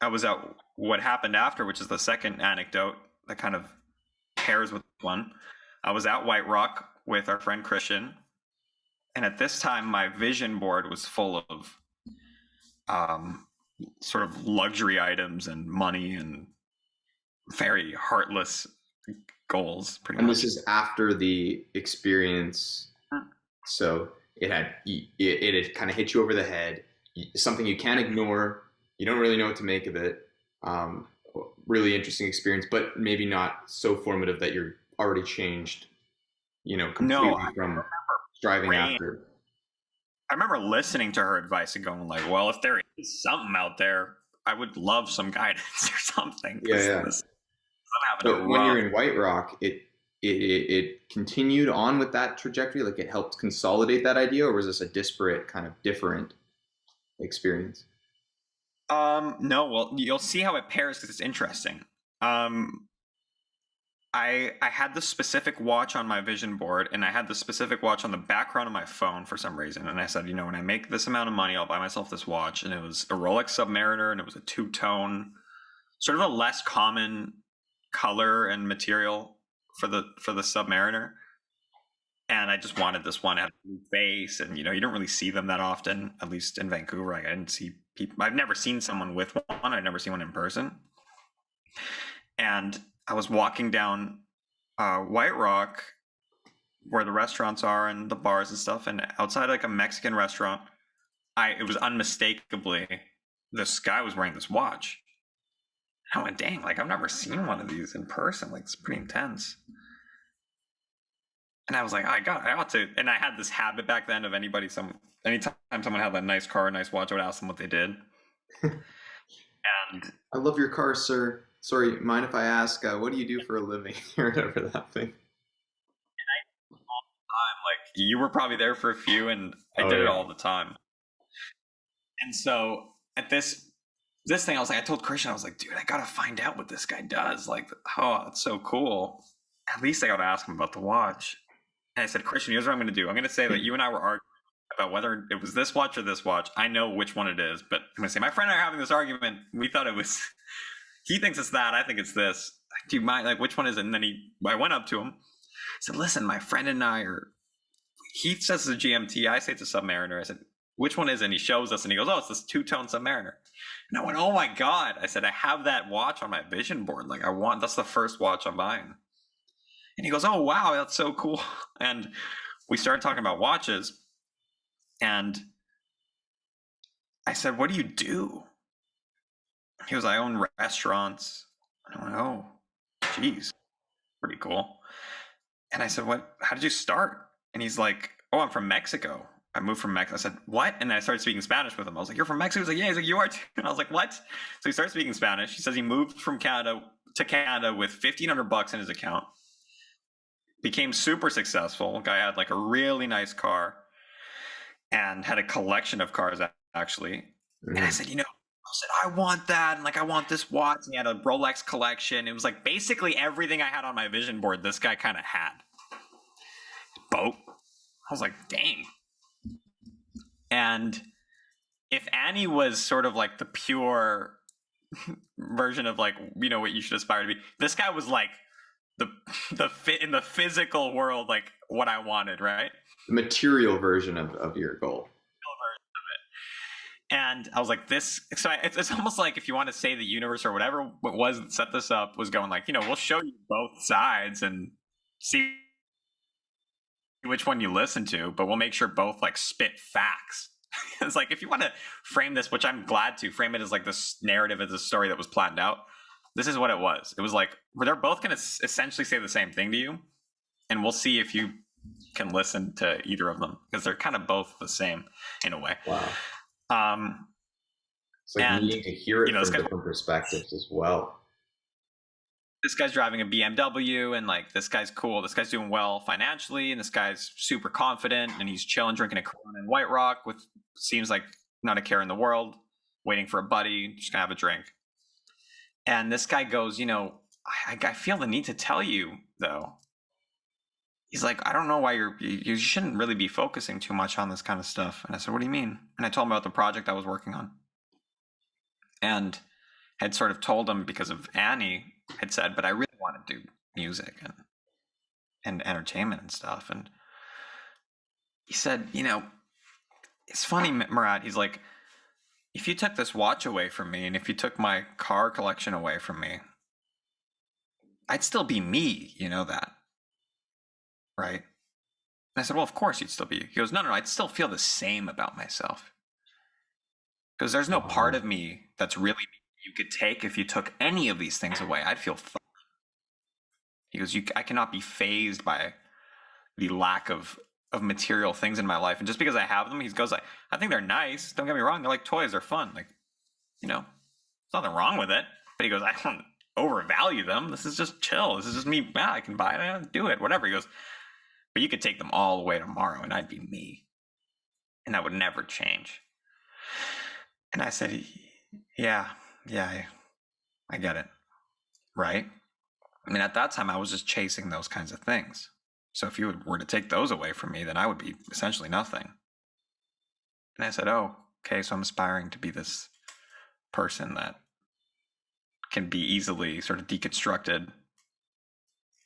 I was at what happened after, which is the second anecdote that kind of pairs with one. I was at White Rock with our friend Christian. And at this time, my vision board was full of sort of luxury items and money and very heartless goals, pretty much. And this is after the experience. So it had kind of hit you over the head. Something you can't ignore. You don't really know what to make of it. Really interesting experience, but maybe not so formative that you're already changed, completely from striving after. I remember listening to her advice and going like, well, if there is something out there, I would love some guidance or something. Yeah. But when you're in White Rock, it continued on with that trajectory? Like it helped consolidate that idea, or was this a disparate kind of different experience? No, well, you'll see how it pairs because it's interesting. I had the specific watch on my vision board, and I had the specific watch on the background of my phone for some reason. And I said, when I make this amount of money, I'll buy myself this watch. And it was a Rolex Submariner, and it was a two-tone, sort of a less common color and material for the Submariner. And I just wanted this one. It had a blue face, and you don't really see them that often, at least in Vancouver. I didn't see people. I've never seen someone with one. I've never seen one in person. And I was walking down White Rock, where the restaurants are and the bars and stuff, and outside like a Mexican restaurant, it was unmistakably this guy was wearing this watch. And I went, dang, like I've never seen one of these in person. Like it's pretty intense. And I was like, I ought to. And I had this habit back then of anytime someone had a nice car, a nice watch, I would ask them what they did. And I love your car, sir. Sorry, mind if I ask, what do you do for a living? Or whatever that thing. And I all the time, like you were probably there for a few, and I did it all the time. And so at this thing, I told Christian, I was like, dude, I gotta find out what this guy does. Like, oh, it's so cool. At least I gotta ask him about the watch. And I said, Christian, here's what I'm gonna do. I'm gonna say that you and I were arguing about whether it was this watch or this watch. I know which one it is, but I'm gonna say my friend and I are having this argument. We thought it was. He thinks it's that. I think it's this. Do you mind? Like, which one is it? And then I went up to him. I said, listen, my friend and I are. He says it's a GMT. I say it's a Submariner. I said, which one is it? And he shows us, and he goes, oh, it's this two-tone Submariner. And I went, oh my God. I said, I have that watch on my vision board. Like, that's the first watch I'm buying. And he goes, oh wow, that's so cool. And we started talking about watches. And I said, what do you do? He was, I own restaurants. I went, oh, geez, pretty cool. And I said, how did you start? And he's like, oh, I'm from Mexico. I moved from Mexico. I said, what? And then I started speaking Spanish with him. I was like, you're from Mexico? He's like, yeah. He's like, you are too. And I was like, what? So he started speaking Spanish. He says he moved from Canada to Canada with $1,500 in his account. Became super successful. Guy had like a really nice car and had a collection of cars, actually. Mm-hmm. And I said, I want that, and like I want this watch. And he had a Rolex collection. It was like basically everything I had on my vision board, this guy kind of had. Boat. I was like, dang. And if Annie was sort of like the pure version of like, what you should aspire to be, this guy was like the fit in the physical world, like what I wanted, right? The material version of your goal. And I was like, so it's almost like if you want to say the universe or whatever it was that set this up was going like, we'll show you both sides and see which one you listen to, but we'll make sure both like spit facts. It's like, if you want to frame this, which I'm glad to frame it as like this narrative as a story that was planned out, this is what it was. It was like, they're both going to essentially say the same thing to you, and we'll see if you can listen to either of them, because they're kind of both the same in a way. Wow. It's like needing to hear it from different perspectives as well. This guy's driving a BMW, and like, this guy's cool. This guy's doing well financially, and this guy's super confident, and he's chilling, drinking a Corona in White Rock with seems like not a care in the world, waiting for a buddy, just gonna have a drink. And this guy goes, I feel the need to tell you though. He's like, I don't know why you shouldn't really be focusing too much on this kind of stuff. And I said, what do you mean? And I told him about the project I was working on, and had sort of told him, because of Annie had said, but I really want to do music and entertainment and stuff. And he said, it's funny, Murat. He's like, if you took this watch away from me, and if you took my car collection away from me, I'd still be me. You know that, right? And I said, well, of course you'd still be you. He goes, no, I'd still feel the same about myself. Because there's no part of me that's really me you could take if you took any of these things away. I'd feel fine. He goes, I cannot be fazed by the lack of material things in my life. And just because I have them, he goes, like, I think they're nice. Don't get me wrong. They're like toys. They're fun. Like, there's nothing wrong with it. But he goes, I don't overvalue them. This is just chill. This is just me. Yeah, I can buy it. I do it. Whatever. He goes, but you could take them all away tomorrow, and I'd be me. And that would never change. And I said, yeah, I get it. Right? I mean, at that time, I was just chasing those kinds of things. So if you were to take those away from me, then I would be essentially nothing. And I said, oh, okay, so I'm aspiring to be this person that can be easily sort of deconstructed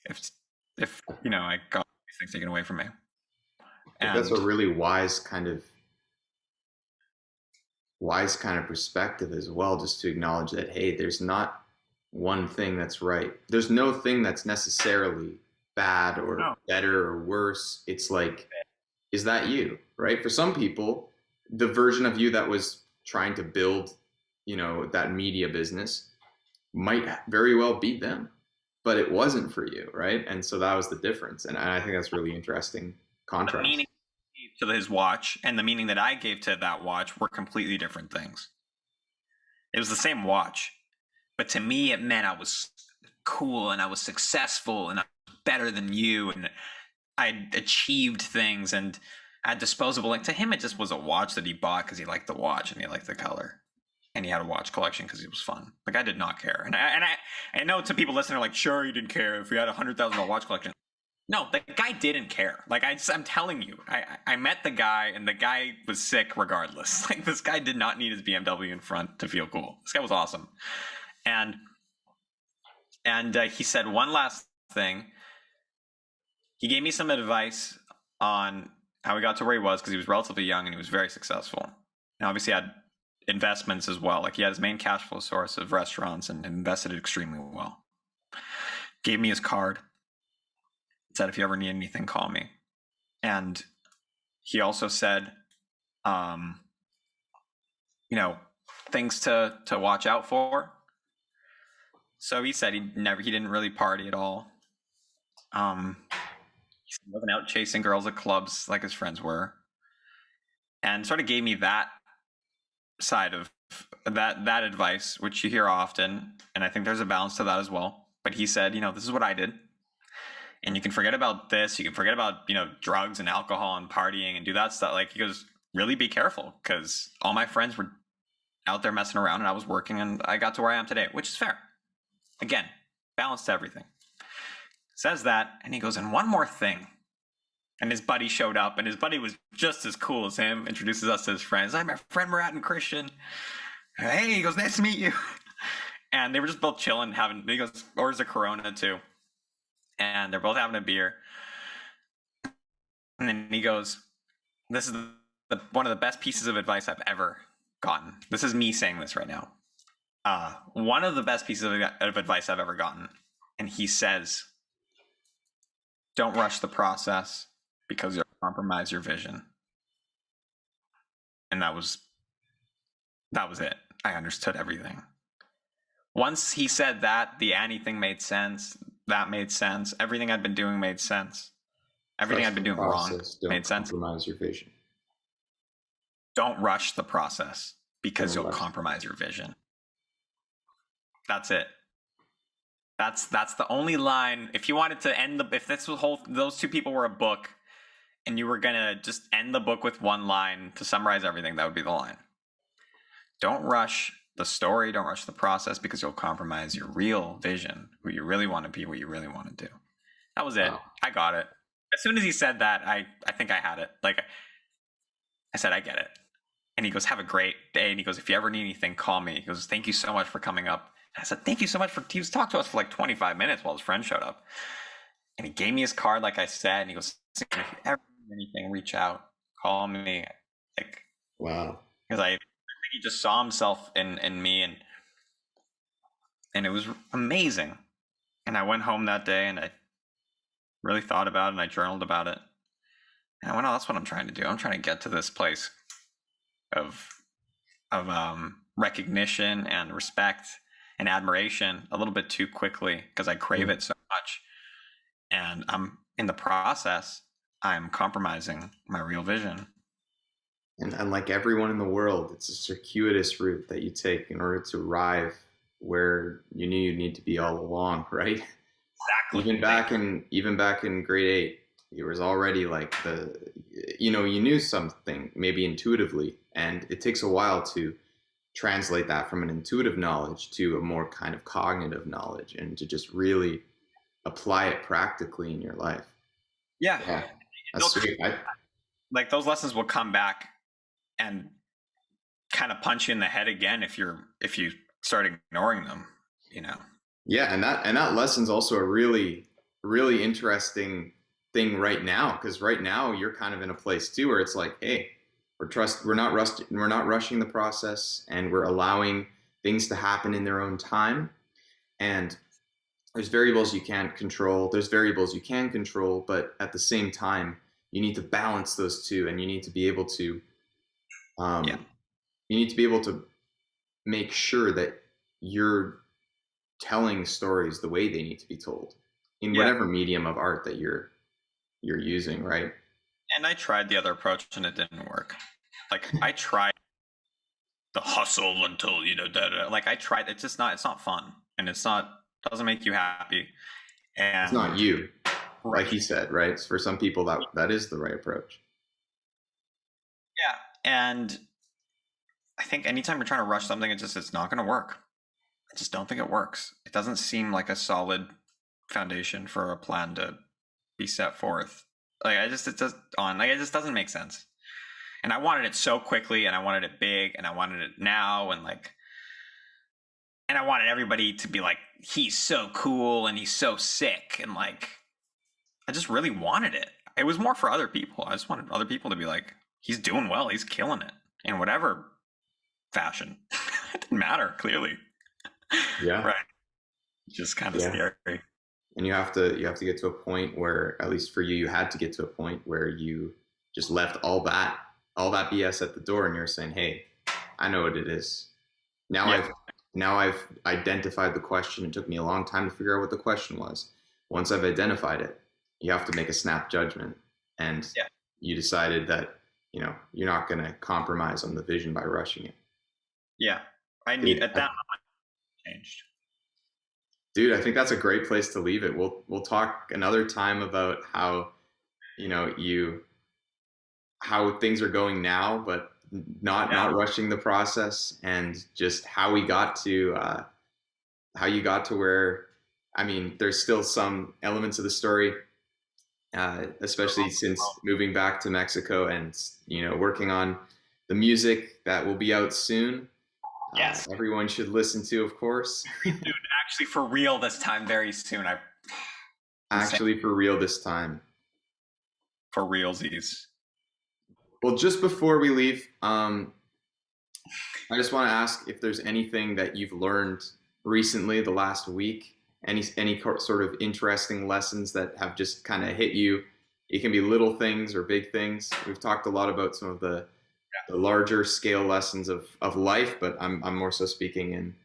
if I got these things taken away from me. And that's a really wise kind of perspective as well, just to acknowledge that, hey, there's not one thing that's right. There's no thing that's necessarily bad or better or worse. It's like, is that you, right? For some people, the version of you that was trying to build, that media business might very well be them, but it wasn't for you, right? And so that was the difference. And I think that's really interesting contrast. The meaning to his watch and the meaning that I gave to that watch were completely different things. It was the same watch, but to me it meant I was cool and I was successful and I was better than you, and I achieved things and I had disposable. Like, to him, it just was a watch that he bought because he liked the watch and he liked the color, and he had a watch collection because it was fun. Like, I did not care, and I know to people listening are like, sure, you didn't care if we had $100,000 watch collection. No, the guy didn't care. Like, I'm telling you, I met the guy, and the guy was sick regardless. Like, this guy did not need his BMW in front to feel cool. This guy was awesome. And he said one last thing. He gave me some advice on how he got to where he was, because he was relatively young and he was very successful. And obviously had investments as well. Like, he had his main cash flow source of restaurants and invested it extremely well. Gave me his card. Said, if you ever need anything, call me. And he also said, things to watch out for. So he said he didn't really party at all. He wasn't out chasing girls at clubs like his friends were, and sort of gave me that side of that advice, which you hear often, and I think there's a balance to that as well. But he said, this is what I did, and you can forget about this. You can forget about drugs and alcohol and partying and do that stuff. Like, he goes, really be careful, because all my friends were out there messing around and I was working, and I got to where I am today, which is fair. Again, balance to everything. Says that, and he goes, and one more thing. And his buddy showed up, and his buddy was just as cool as him, introduces us to his friends. I'm my friend Murat and Christian. Hey, he goes, nice to meet you. And they were just both chilling, he goes, orders a Corona too. And they're both having a beer. And then he goes, this is one of the best pieces of advice I've ever gotten. This is me saying this right now. One of the best pieces of advice I've ever gotten. And he says, don't rush the process. because you'll compromise your vision. And that was it. I understood everything. Once he said that, the Annie thing made sense. That made sense. Everything I'd been doing made sense. Everything I'd been doing wrong made sense. Don't compromise your vision. Don't rush the process because you'll compromise your vision. That's it. That's the only line. If you wanted to end if this was those two people were a book, and you were gonna just end the book with one line to summarize everything, that would be the line. Don't rush the story, don't rush the process, because you'll compromise your real vision, who you really want to be, what you really want to do. That was it. Wow. I got it. As soon as he said that, I think I had it. Like, I said, I get it. And he goes, have a great day. And he goes, if you ever need anything, call me. He goes, thank you so much for coming up. And I said, thank you so much he was talking to us for like 25 minutes while his friend showed up. And he gave me his card, like I said, and he goes, if you ever need anything, reach out, call me. Like, wow. Because I think he just saw himself in me, and it was amazing. And I went home that day and I really thought about it, and I journaled about it. And I went, oh, that's what I'm trying to do. I'm trying to get to this place of recognition and respect and admiration a little bit too quickly, because I crave it so much. And I'm in the process, I'm compromising my real vision. And like everyone in the world, it's a circuitous route that you take in order to arrive where you knew you need to be all along, right? Exactly. Even back in grade 8, it was already like you knew something maybe intuitively, and it takes a while to translate that from an intuitive knowledge to a more kind of cognitive knowledge, and to just really apply it practically in your life. Yeah. That's sweet. Like, those lessons will come back and kind of punch you in the head again if you start ignoring them, Yeah, and that lesson's also a really, really interesting thing right now, because right now you're kind of in a place too where it's like, hey, we're not rushing the process, and we're allowing things to happen in their own time. And there's variables you can't control, there's variables you can control, but at the same time, you need to balance those two, and you need to be able to make sure that you're telling stories the way they need to be told in whatever medium of art that you're using, right? And I tried the other approach and it didn't work. Like, I tried the hustle until like, I tried. It's not fun, and doesn't make you happy. And it's not you, like he said, right? For some people that is the right approach. Yeah, and I think anytime you're trying to rush something, it's not going to work. I just don't think it works. It doesn't seem like a solid foundation for a plan to be set forth. Like, it just doesn't make sense. And I wanted it so quickly, and I wanted it big, and I wanted it now, and I wanted everybody to be like, he's so cool and he's so sick, and like, I just really wanted it. It was more for other people. I just wanted other people to be like, he's doing well, he's killing it in whatever fashion. It didn't matter, clearly. Yeah. Right. Just kind of scary. And you have to get to a point where, at least for you had to get to a point where you just left all that BS at the door, and you're saying, hey, I know what it is. Now I've identified the question. It took me a long time to figure out what the question was. Once I've identified it, you have to make a snap judgment. And you decided that, you're not going to compromise on the vision by rushing it. Yeah. At that moment, changed. Dude, I think that's a great place to leave it. We'll talk another time about how, how things are going now, but not rushing the process, and just how we got to how you got to where, I mean, there's still some elements of the story, especially since moving back to Mexico and working on the music that will be out soon. Yes, everyone should listen to, of course. Dude, actually, for real this time, very soon. For real this time. For realsies. Well, just before we leave, I just want to ask if there's anything that you've learned recently, the last week, any sort of interesting lessons that have just kind of hit you it can be little things or big things. We've talked a lot about some of the larger scale lessons of life, but I'm more so speaking in,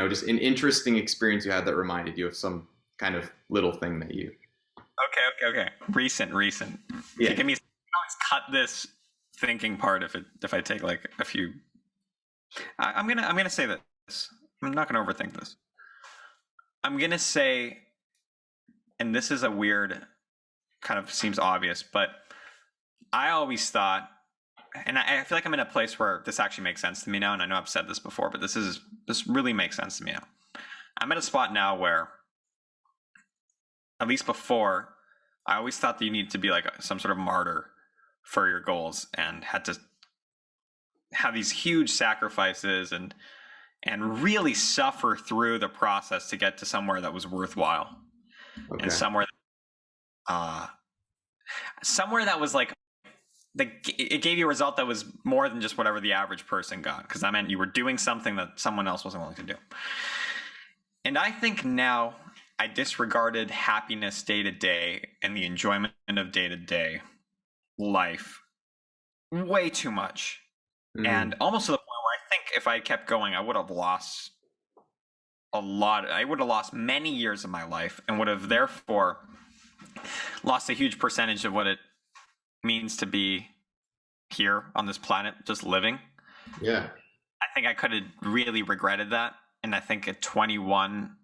just an interesting experience you had that reminded you of some kind of little thing that you. Okay. Recent. Yeah. Give me. Always cut this thinking part if I take like a few. I'm gonna say this. I'm not gonna overthink this. I'm gonna say, and this is a weird, kind of seems obvious, but I always thought, and I feel like I'm in a place where this actually makes sense to me now, and I know I've said this before, but this really makes sense to me now. I'm at a spot now where, at least before, I always thought that you needed to be like some sort of martyr for your goals and had to have these huge sacrifices and really suffer through the process to get to somewhere that was worthwhile. Okay. And somewhere that was like, it gave you a result that was more than just whatever the average person got, because that meant you were doing something that someone else wasn't willing to do. And I think now I disregarded happiness day to day and the enjoyment of day to day life way too much. And almost to the point where I think if I kept going, I would have lost a lot. I would have lost many years of my life and would have therefore lost a huge percentage of what it means to be here on this planet, just living. Yeah. I think I could have really regretted that. And I think at 21,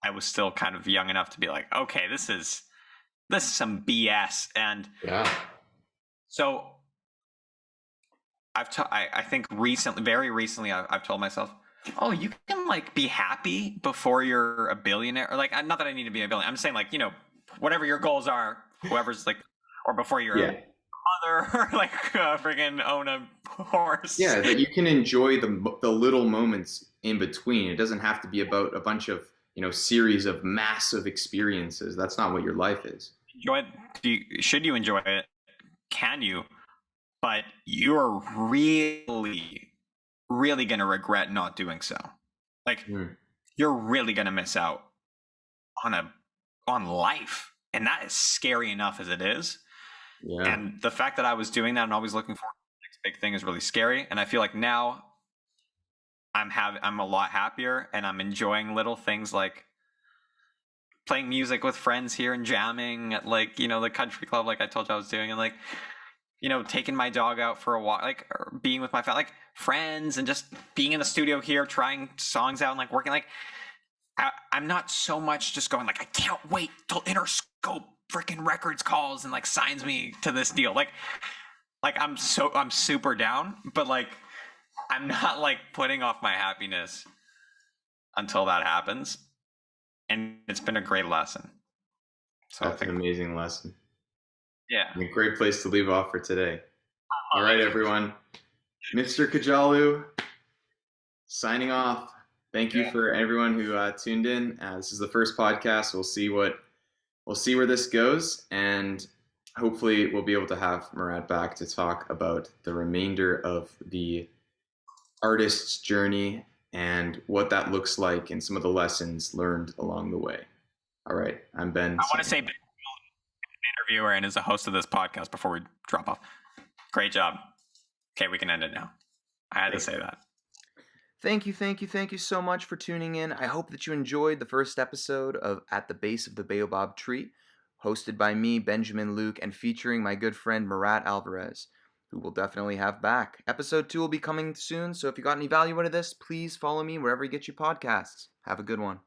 I was still kind of young enough to be like, okay, this is some BS. And yeah. So I think very recently, I've told myself, oh, you can like be happy before you're a billionaire, or like, not that I need to be a billionaire. I'm saying like, whatever your goals are, whoever's like, or before you're a mother, or like freaking own a horse. Yeah, that you can enjoy the little moments in between. It doesn't have to be about a bunch of series of massive experiences. That's not what your life is. Enjoy it. Should you enjoy it? Can you? But you're really, really going to regret not doing so. Like, you're really going to miss out on life. And that is scary enough as it is. Yeah. And the fact that I was doing that and always looking for the next big thing is really scary. And I feel like now I'm a lot happier, and I'm enjoying little things like playing music with friends here and jamming at like, the country club, like I told you I was doing, and like, taking my dog out for a walk, like, or being with my family, like friends, and just being in the studio here, trying songs out and like working. Like, I'm not so much just going like, I can't wait till Interscope freaking Records calls and like signs me to this deal. Like I'm super down, but like, I'm not like putting off my happiness until that happens. And it's been a great lesson. So that's an amazing lesson. Yeah. And a great place to leave off for today. All right, everyone. Mr. Kajalu, signing off. Thank you for everyone who tuned in. This is the first podcast. We'll see where this goes, and hopefully we'll be able to have Murat back to talk about the remainder of the artist's journey and what that looks like and some of the lessons learned along the way. All right, I'm Ben. I want to say Ben, interviewer and is a host of this podcast before we drop off. Great job. Okay, we can end it now. I had to say that. Thank you so much for tuning in. I hope that you enjoyed the first episode of At the Base of the Baobab Tree, hosted by me, Benjamin Luke, and featuring my good friend Murat Alverez, who we'll definitely have back. Episode 2 will be coming soon, so if you got any value out of this, please follow me wherever you get your podcasts. Have a good one.